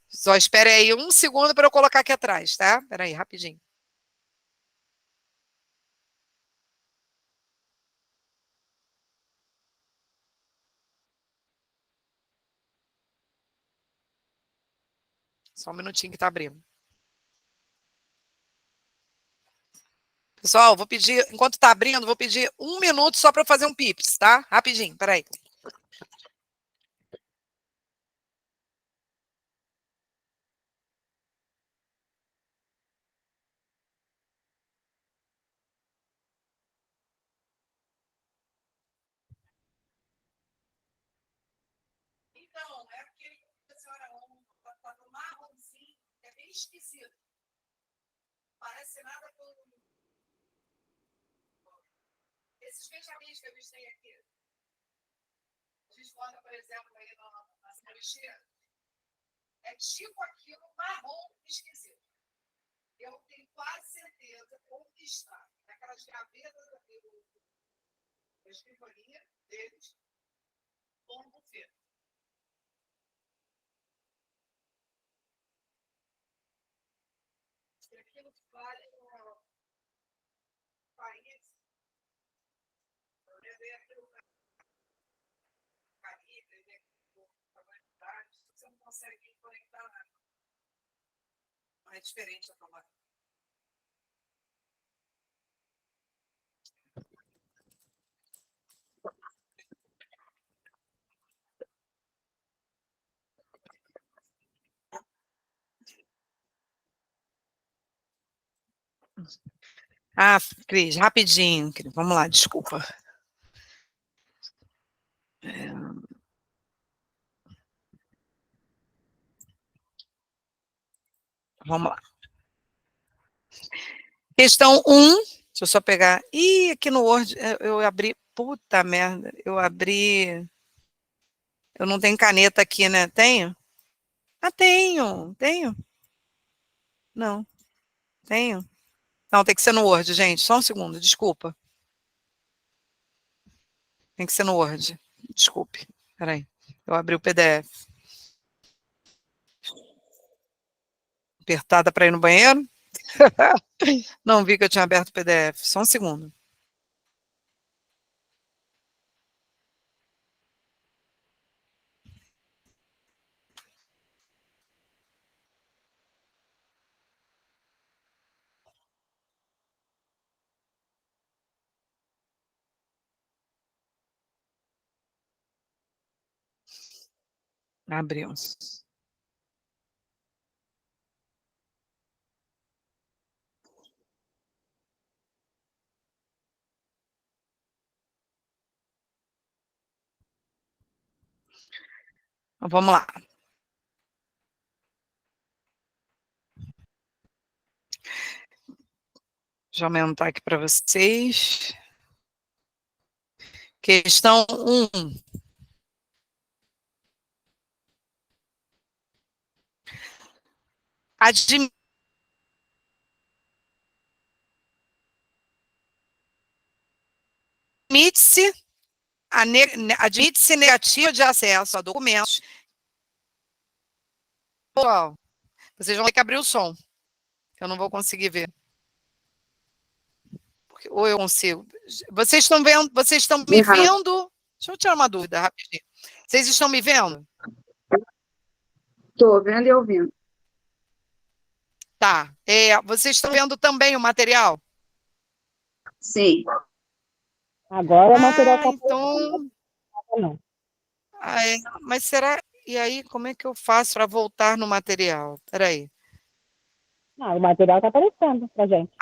Só espere aí 1 segundo para eu colocar aqui atrás, tá? Espera aí, rapidinho. Só um minutinho que tá abrindo. Pessoal, vou pedir, enquanto tá abrindo, vou pedir 1 minuto só para eu fazer um pips, tá? Rapidinho, peraí. Então, é aquele que a senhora está no marronzinho, é bem esquisito. Parece nada com esses fechamentos que a gente tem aqui. A gente bota, por exemplo, aí na trincheira. É tipo aquilo marrom esquisito. Eu tenho quase certeza onde está. Naquelas gavetas da escrivaninha deles, ou no buffet. Aquilo que vale no país. Eu levei aquilo para Caribe, você não consegue conectar nada. É diferente a tomada. Ah, Cris, rapidinho, Cris. Vamos lá, desculpa. Vamos lá. Questão 1, deixa eu só pegar. Ih, aqui no Word eu abri. Puta merda, eu abri. Eu não tenho caneta aqui, né? Tenho? Ah, tenho. Não, tenho. Não, tem que ser no Word, gente. Só um segundo, desculpa. Tem que ser no Word. Desculpe. Peraí. Eu abri o PDF. Apertada para ir no banheiro? Não vi que eu tinha aberto o PDF. Só um segundo. Abriu. Então, vamos lá. Deixa eu aumentar aqui para vocês. Questão 1. Admite-se admite-se negativa de acesso a documentos. Pessoal, vocês vão ter que abrir o som. Eu não vou conseguir ver. Ou eu consigo. Vocês estão vendo? Vocês estão me vendo? Deixa eu tirar uma dúvida rapidinho. Vocês estão me vendo? Estou vendo e ouvindo. Tá. Vocês estão vendo também o material? Sim. Agora o material está então. não. Mas será. E aí, como é que eu faço para voltar no material? Espera aí. Não, o material está aparecendo para gente.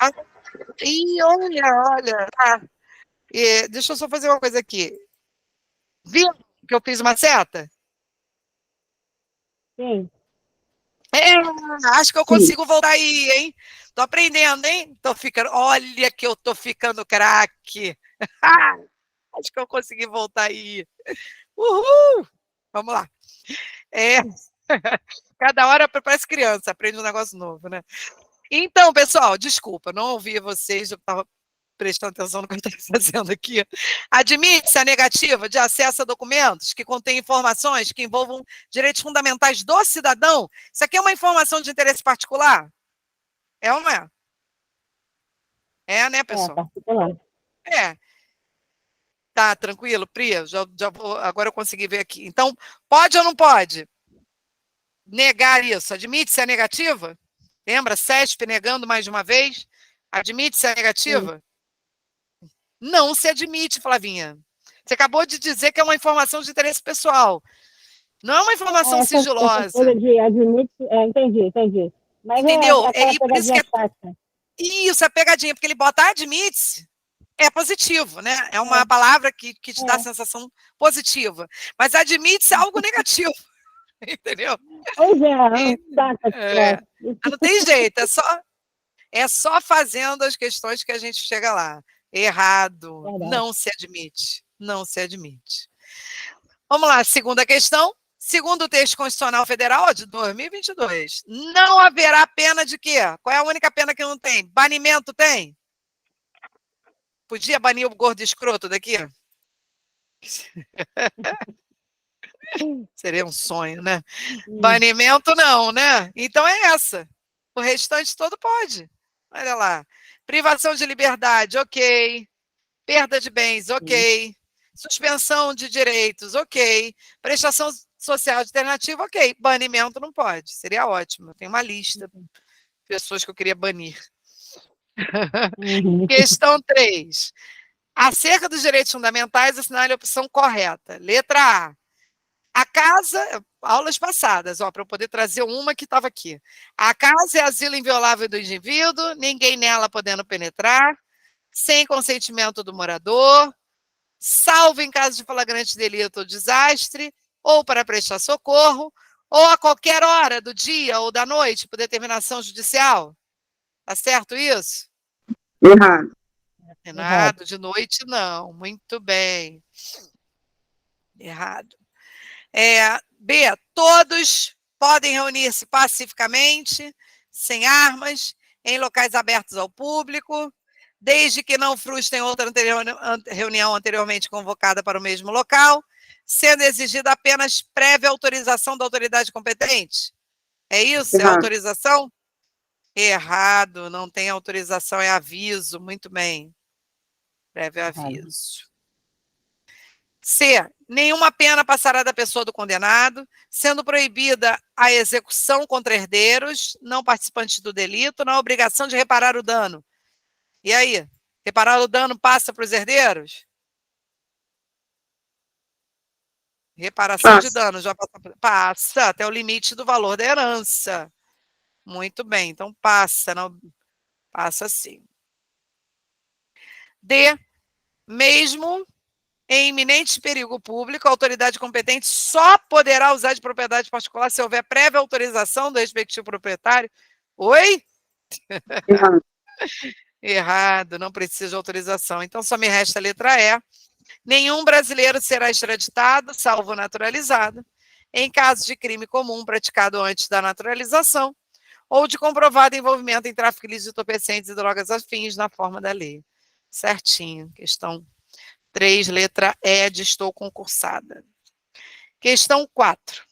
Ih, olha. Tá. Deixa eu só fazer uma coisa aqui. Viu que eu fiz uma seta? Sim. Acho que eu consigo voltar aí, hein? Tô aprendendo, hein? Olha que eu tô ficando craque. Acho que eu consegui voltar aí. Uhul! Vamos lá. Cada hora parece criança, aprende um negócio novo, né? Então, pessoal, desculpa, não ouvi vocês, eu estava prestando atenção no que eu estava fazendo aqui. Admite-se a negativa de acesso a documentos que contêm informações que envolvam direitos fundamentais do cidadão. Isso aqui é uma informação de interesse particular? É ou não é? É, né, pessoal? Particular. Tá, tranquilo, Pri, já vou, agora eu consegui ver aqui. Então, pode ou não pode negar isso? Admite-se a negativa? Lembra? CESP negando mais de uma vez? Admite-se a negativa? Sim. Não se admite, Flavinha. Você acabou de dizer que é uma informação de interesse pessoal. Não é uma informação sigilosa. Essa coisa de admite, entendi. Mas entendeu? É aquela por isso que tática. Isso, é pegadinha, porque ele bota admite-se. é positivo, né? É uma palavra que te dá a sensação positiva. Mas admite-se algo negativo, entendeu? Pois E, tá. mas não tem jeito, é só fazendo as questões que a gente chega lá. Errado, Verdade. não se admite, não se admite. Vamos lá, segunda questão. Segundo o texto constitucional federal de 2022, não haverá pena de quê? Qual é a única pena que não tem? Banimento tem? Podia banir o gordo escroto daqui? Seria um sonho, né? Banimento não, né? Então é essa. O restante todo pode. Olha lá. Privação de liberdade, ok. Perda de bens, ok. Suspensão de direitos, ok. Prestação social alternativa, ok. Banimento não pode. Seria ótimo. Tem uma lista de pessoas que eu queria banir. Questão 3. Acerca dos direitos fundamentais, assinale a opção correta. Letra A. A casa, aulas passadas, para eu poder trazer uma que estava aqui. A casa é asilo inviolável do indivíduo, ninguém nela podendo penetrar, sem consentimento do morador, salvo em caso de flagrante delito ou desastre, ou para prestar socorro, ou a qualquer hora do dia ou da noite, por determinação judicial. Tá certo isso? Errado. Nada, de noite não. Muito bem. Errado. B, todos podem reunir-se pacificamente, sem armas, em locais abertos ao público, desde que não frustrem outra reunião anteriormente convocada para o mesmo local, sendo exigida apenas prévia autorização da autoridade competente. É isso? Errado. É autorização? Errado, não tem autorização, é aviso. Muito bem. Prévio aviso. C. Nenhuma pena passará da pessoa do condenado, sendo proibida a execução contra herdeiros, não participantes do delito, na obrigação de reparar o dano. E aí? Reparar o dano passa para os herdeiros? Reparação de dano já passa até o limite do valor da herança. Muito bem, então passa, não, passa sim. D. Mesmo em iminente perigo público, a autoridade competente só poderá usar de propriedade particular se houver prévia autorização do respectivo proprietário. Oi? Errado. Errado, não precisa de autorização. Então só me resta a letra E. Nenhum brasileiro será extraditado, salvo naturalizado, em caso de crime comum praticado antes da naturalização ou de comprovado envolvimento em tráfico ilícito de entorpecentes e drogas afins na forma da lei. Certinho. Questão 3, letra E de estou concursada. Questão 4.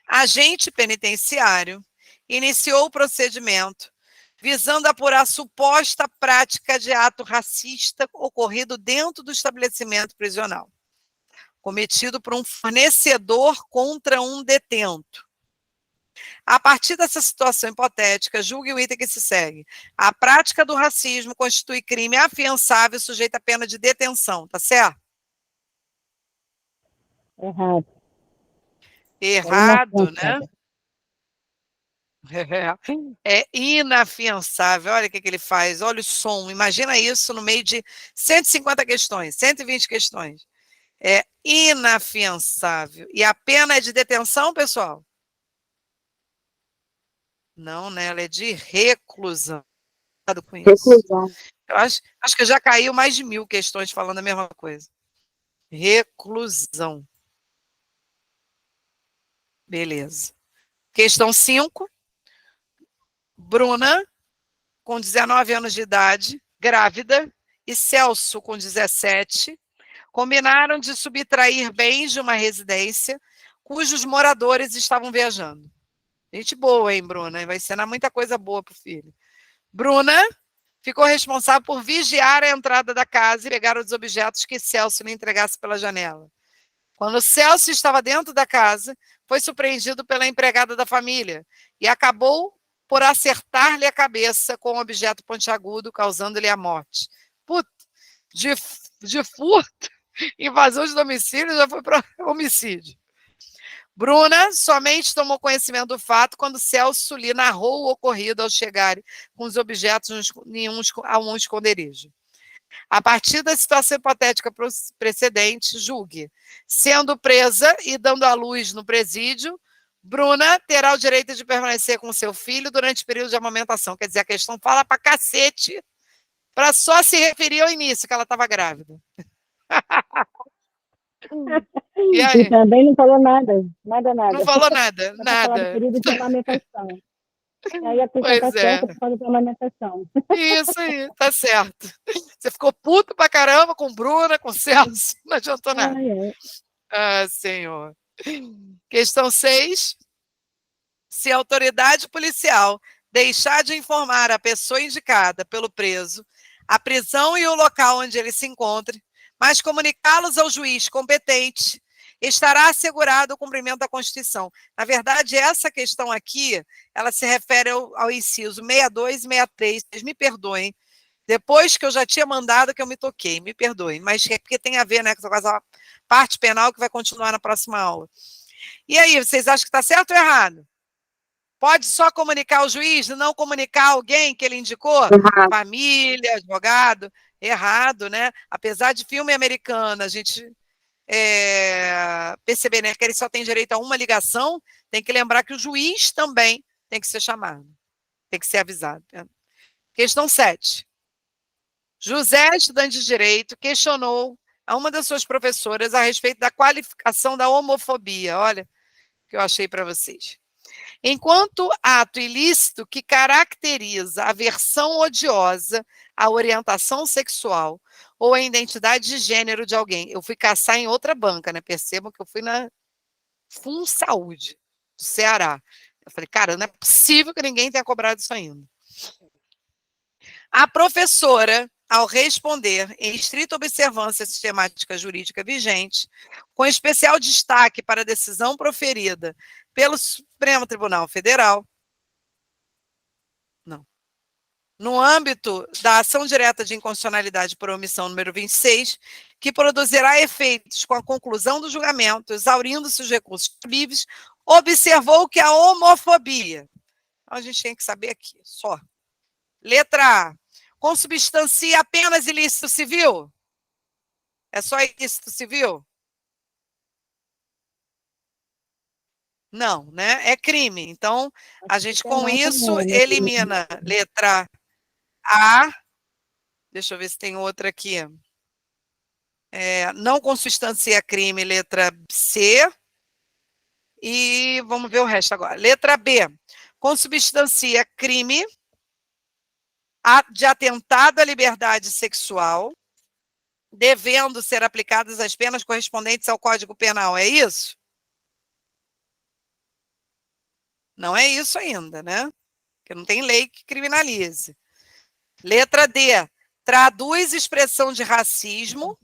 Agente penitenciário iniciou o procedimento visando apurar suposta prática de ato racista ocorrido dentro do estabelecimento prisional, cometido por um fornecedor contra um detento. A partir dessa situação hipotética, julgue o item que se segue. A prática do racismo constitui crime afiançável sujeito à pena de detenção, tá certo? Errado. Errado, né? É inafiançável. Olha o que ele faz, olha o som. Imagina isso no meio de 150 questões, 120 questões. É inafiançável. E a pena é de detenção, pessoal? Não, né? Ela é de reclusão. Com isso. Reclusão. Eu acho que já caiu mais de 1000 questões falando a mesma coisa. Reclusão. Beleza. Questão 5. Bruna, com 19 anos de idade, grávida, e Celso, com 17, combinaram de subtrair bens de uma residência cujos moradores estavam viajando. Gente boa, hein, Bruna? Vai ensinar muita coisa boa para o filho. Bruna ficou responsável por vigiar a entrada da casa e pegar os objetos que Celso lhe entregasse pela janela. Quando Celso estava dentro da casa, foi surpreendido pela empregada da família e acabou por acertar-lhe a cabeça com um objeto pontiagudo, causando-lhe a morte. Puta, de furto, invasão de domicílio, já foi para homicídio. Bruna somente tomou conhecimento do fato quando Celso lhe narrou o ocorrido ao chegarem com os objetos a um esconderijo. A partir da situação hipotética precedente, julgue. Sendo presa e dando à luz no presídio, Bruna terá o direito de permanecer com seu filho durante o período de amamentação. Quer dizer, a questão fala pra cacete, para só se referir ao início, que ela estava grávida. E aí? E também não falou nada, nada. Não falou nada, Só pra falar do nada. período de amamentação. Aí a pessoa Pois está certa por causa da amamentação. Isso aí, tá certo. Você ficou puto pra caramba com Bruna, com Celso, não adiantou nada. Ah, senhor. Questão 6. Se a autoridade policial deixar de informar a pessoa indicada pelo preso a prisão e o local onde ele se encontre, mas comunicá-los ao juiz competente, estará assegurado o cumprimento da Constituição. Na verdade, essa questão aqui, ela se refere ao inciso 62 e 63, vocês me perdoem, depois que eu já tinha mandado que eu me toquei, me perdoem, mas é porque tem a ver, né, com essa parte penal que vai continuar na próxima aula. E aí, vocês acham que está certo ou errado? Pode só comunicar ao juiz, não comunicar alguém que ele indicou? Errado. Família, advogado? Errado, né? Apesar de filme americano, a gente perceber, né, que ele só tem direito a uma ligação, tem que lembrar que o juiz também tem que ser chamado, tem que ser avisado. Né? Questão 7. José, estudante de Direito, questionou a uma das suas professoras a respeito da qualificação da homofobia. Olha o que eu achei para vocês. Enquanto ato ilícito que caracteriza a aversão odiosa à orientação sexual ou à identidade de gênero de alguém. Eu fui caçar em outra banca, né? Percebam que eu fui na FunSaúde, do Ceará. Eu falei, cara, não é possível que ninguém tenha cobrado isso ainda. A professora, ao responder em estrita observância sistemática jurídica vigente, com especial destaque para a decisão proferida pelo Supremo Tribunal Federal, no âmbito da ação direta de inconstitucionalidade por omissão número 26, que produzirá efeitos com a conclusão do julgamento, exaurindo-se os recursos cabíveis, observou que a homofobia, então a gente tem que saber aqui, só. Letra A, consubstancia apenas ilícito civil? É só ilícito civil? Não, né? É crime. Então, a gente com isso elimina letra A. Deixa eu ver se tem outra aqui. Não consubstancia crime, letra C. E vamos ver o resto agora. Letra B. Consubstancia crime de atentado à liberdade sexual, devendo ser aplicadas as penas correspondentes ao Código Penal. É isso? Não é isso ainda, né? Porque não tem lei que criminalize. Letra D. Traduz expressão de racismo,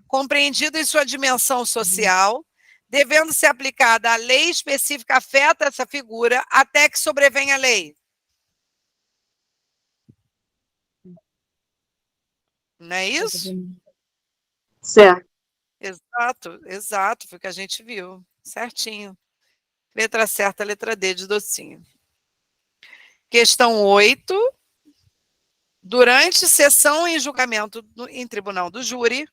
compreendido em sua dimensão social, devendo ser aplicada a lei específica afeta essa figura até que sobrevenha a lei. Não é isso? Certo. Exato, foi o que a gente viu. Certinho. Letra certa, letra D de docinho. Questão 8. Durante sessão em julgamento em tribunal do júri,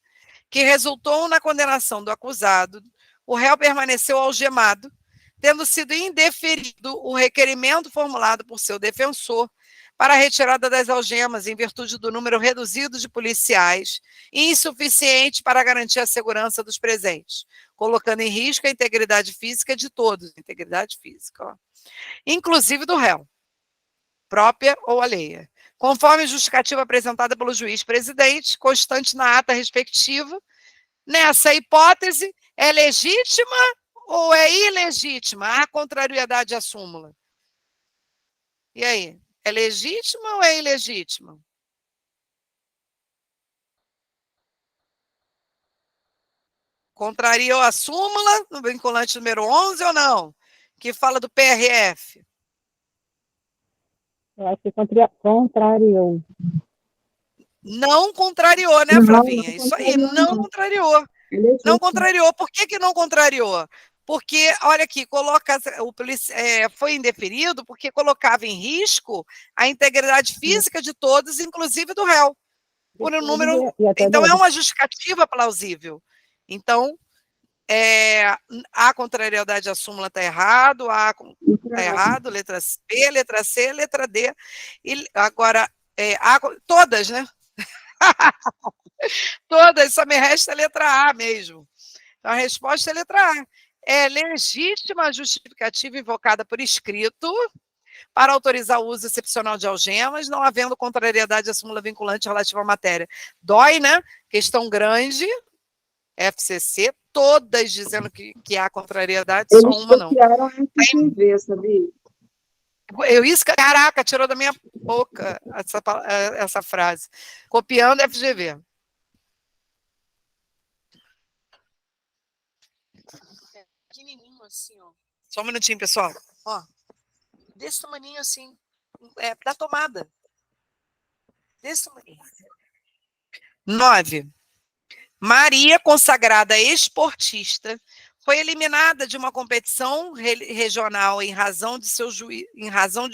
que resultou na condenação do acusado, o réu permaneceu algemado, tendo sido indeferido o requerimento formulado por seu defensor para a retirada das algemas em virtude do número reduzido de policiais e insuficiente para garantir a segurança dos presentes, colocando em risco a integridade física de todos, inclusive do réu, própria ou alheia. Conforme justificativa apresentada pelo juiz presidente, constante na ata respectiva, nessa hipótese, é legítima ou é ilegítima a contrariedade à súmula? E aí, é legítima ou é ilegítima? Contrariou a súmula no vinculante número 11 ou não? Que fala do PRF. Eu acho que contrariou. Não contrariou, né, Flavinha? Isso aí, não contrariou. Não contrariou. Por que não contrariou? porque, olha aqui, coloca, foi indeferido porque colocava em risco a integridade física de todos, inclusive do réu, por um número. Então, é uma justificativa plausível. Então, a contrariedade à súmula está errado, A está errado, letra C, letra D. E agora, todas, né? Todas, só me resta a letra A mesmo. Então, a resposta é a letra A. É legítima a justificativa invocada por escrito para autorizar o uso excepcional de algemas, não havendo contrariedade à súmula vinculante relativa à matéria. Dói, né? Questão grande, FCC, todas dizendo que há contrariedade, só uma não. Eles copiaram a FGV, sabia? Caraca, tirou da minha boca essa frase. Copiando FGV. Pequenininho assim, ó. Só um minutinho, pessoal. Ó, desse tamanho assim, da tomada. Desse tamanho. 9. Maria, consagrada esportista, foi eliminada de uma competição regional em razão de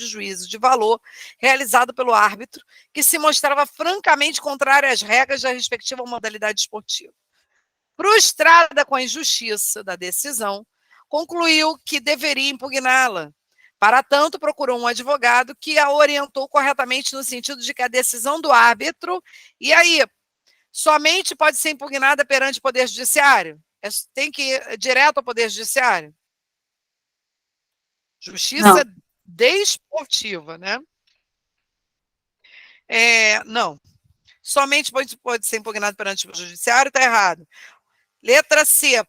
juízo de valor realizado pelo árbitro, que se mostrava francamente contrário às regras da respectiva modalidade esportiva. Frustrada com a injustiça da decisão, concluiu que deveria impugná-la. Para tanto, procurou um advogado que a orientou corretamente no sentido de que a decisão do árbitro, e aí, somente pode ser impugnada perante o Poder Judiciário? Tem que ir direto ao Poder Judiciário? Justiça desportiva, né? Não. Somente pode ser impugnado perante o Judiciário, está errado. Letra C.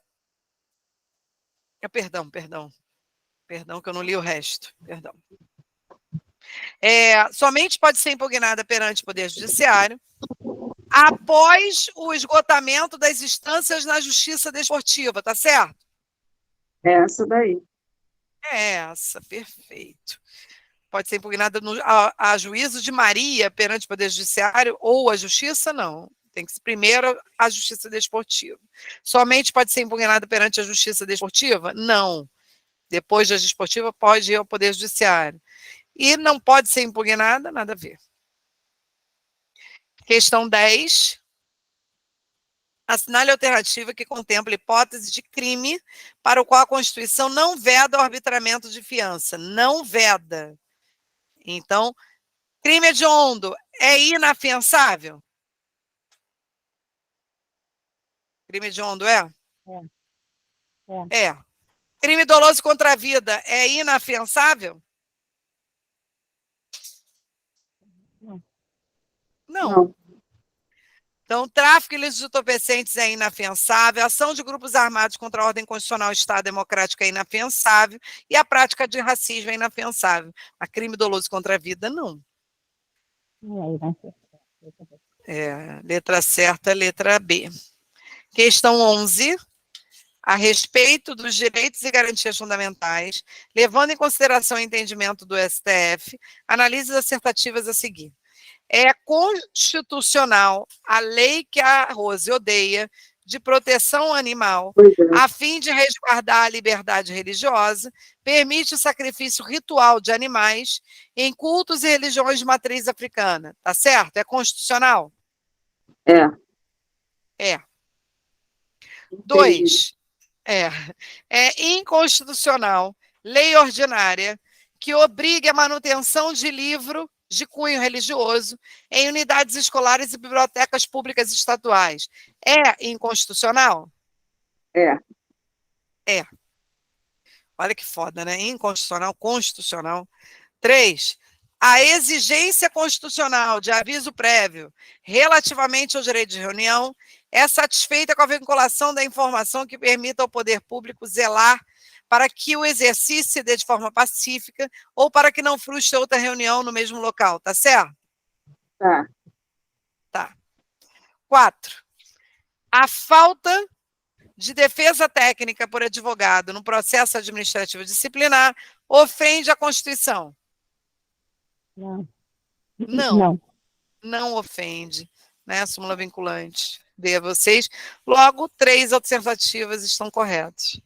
Perdão, que eu não li o resto. Perdão. Somente pode ser impugnada perante o Poder Judiciário após o esgotamento das instâncias na justiça desportiva, tá certo? Essa daí. Essa, perfeito. Pode ser impugnada a juízo de Maria perante o Poder Judiciário ou a justiça? Não. Tem que ser primeiro a justiça desportiva. Somente pode ser impugnada perante a justiça desportiva? Não. Depois da desportiva, pode ir ao Poder Judiciário. E não pode ser impugnada? Nada a ver. Questão 10. Assinale a alternativa que contempla hipótese de crime para o qual a Constituição não veda o arbitramento de fiança. Não veda. Então, crime hediondo é inafiançável? Crime hediondo é? É. Crime doloso contra a vida é inafiançável? Não. Então, tráfico ilícito de entorpecentes é inafiançável, ação de grupos armados contra a ordem constitucional e Estado democrático é inafiançável, e a prática de racismo é inafiançável. A crime doloso contra a vida, não. Letra certa, letra B. Questão 11. A respeito dos direitos e garantias fundamentais, levando em consideração o entendimento do STF, analise as assertativas a seguir. É constitucional a lei que a Rose odeia, de proteção animal, a fim de resguardar a liberdade religiosa, permite o sacrifício ritual de animais em cultos e religiões de matriz africana. Tá certo? É constitucional? É. 2. É inconstitucional lei ordinária que obrigue a manutenção de livro de cunho religioso em unidades escolares e bibliotecas públicas estaduais. É inconstitucional? É. Olha que foda, né? Inconstitucional, constitucional. 3. A exigência constitucional de aviso prévio relativamente ao direito de reunião é satisfeita com a vinculação da informação que permita ao poder público zelar para que o exercício se dê de forma pacífica ou para que não frustre outra reunião no mesmo local, tá certo? Tá. 4. A falta de defesa técnica por advogado no processo administrativo disciplinar ofende a Constituição? Não ofende, né? Súmula vinculante. Dê a vocês. Logo, 3 alternativas estão corretas.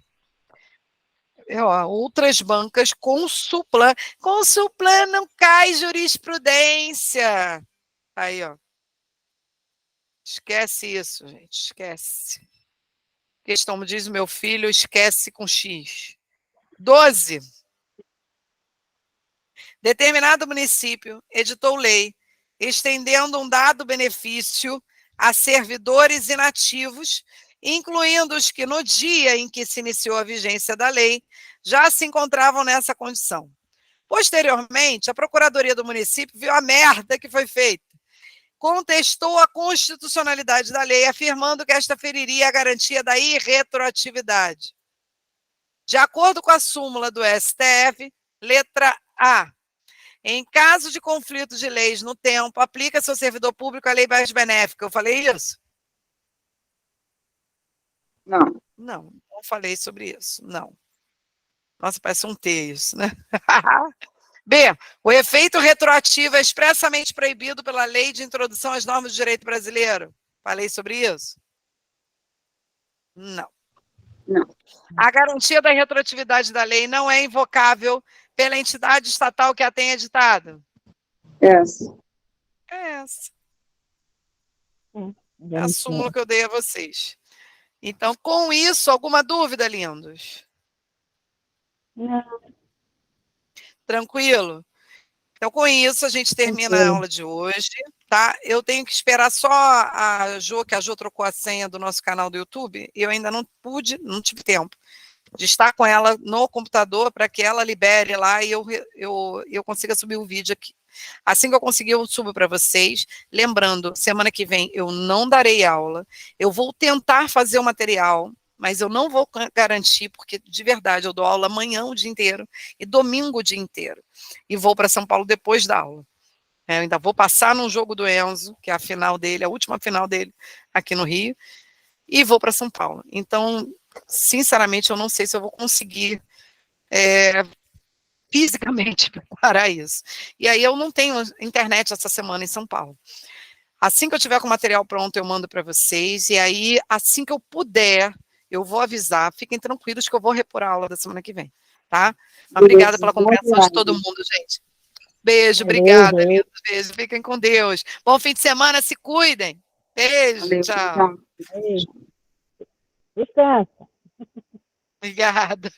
Ó, outras bancas com Suplan. Com Suplan não cai jurisprudência. Aí, ó. Esquece isso, gente. Esquece. Questão, como diz o meu filho, esquece com X. 12. Determinado município editou lei estendendo um dado benefício a servidores inativos, incluindo os que, no dia em que se iniciou a vigência da lei, já se encontravam nessa condição. Posteriormente, a Procuradoria do município viu a merda que foi feita. Contestou a constitucionalidade da lei, afirmando que esta feriria a garantia da irretroatividade. De acordo com a súmula do STF, letra A, em caso de conflito de leis no tempo, aplica-se ao servidor público a lei mais benéfica. Eu falei isso? Não. Não falei sobre isso, não. Nossa, parece um T isso, né? B, o efeito retroativo é expressamente proibido pela Lei de Introdução às Normas do Direito Brasileiro. Falei sobre isso? Não. Não. A garantia da retroatividade da lei não é invocável pela entidade estatal que a tenha editado? Essa. É essa. É a súmula que eu dei a vocês. Então, com isso, alguma dúvida, lindos? Não. Tranquilo? Então, com isso, a gente termina a aula de hoje, tá? Eu tenho que esperar só a Jo, que a Jo trocou a senha do nosso canal do YouTube, e eu ainda não tive tempo de estar com ela no computador para que ela libere lá e eu consiga subir o vídeo aqui. Assim que eu conseguir, eu subo para vocês. Lembrando, semana que vem eu não darei aula, eu vou tentar fazer o material, mas eu não vou garantir, porque de verdade eu dou aula amanhã o dia inteiro e domingo o dia inteiro. E vou para São Paulo depois da aula. Eu ainda vou passar num jogo do Enzo, que é a final dele, a última final dele aqui no Rio, e vou para São Paulo. Então, sinceramente, eu não sei se eu vou conseguir fisicamente preparar isso. E aí eu não tenho internet essa semana em São Paulo. Assim que eu tiver com o material pronto, eu mando para vocês, e aí, assim que eu puder, eu vou avisar. Fiquem tranquilos que eu vou repor a aula da semana que vem, tá? Obrigada pela compreensão de todo mundo, gente. Beijo, obrigada, lindo. Beijo, fiquem com Deus. Bom fim de semana, se cuidem. Beijo, Valeu, tchau. Descansa. Obrigada.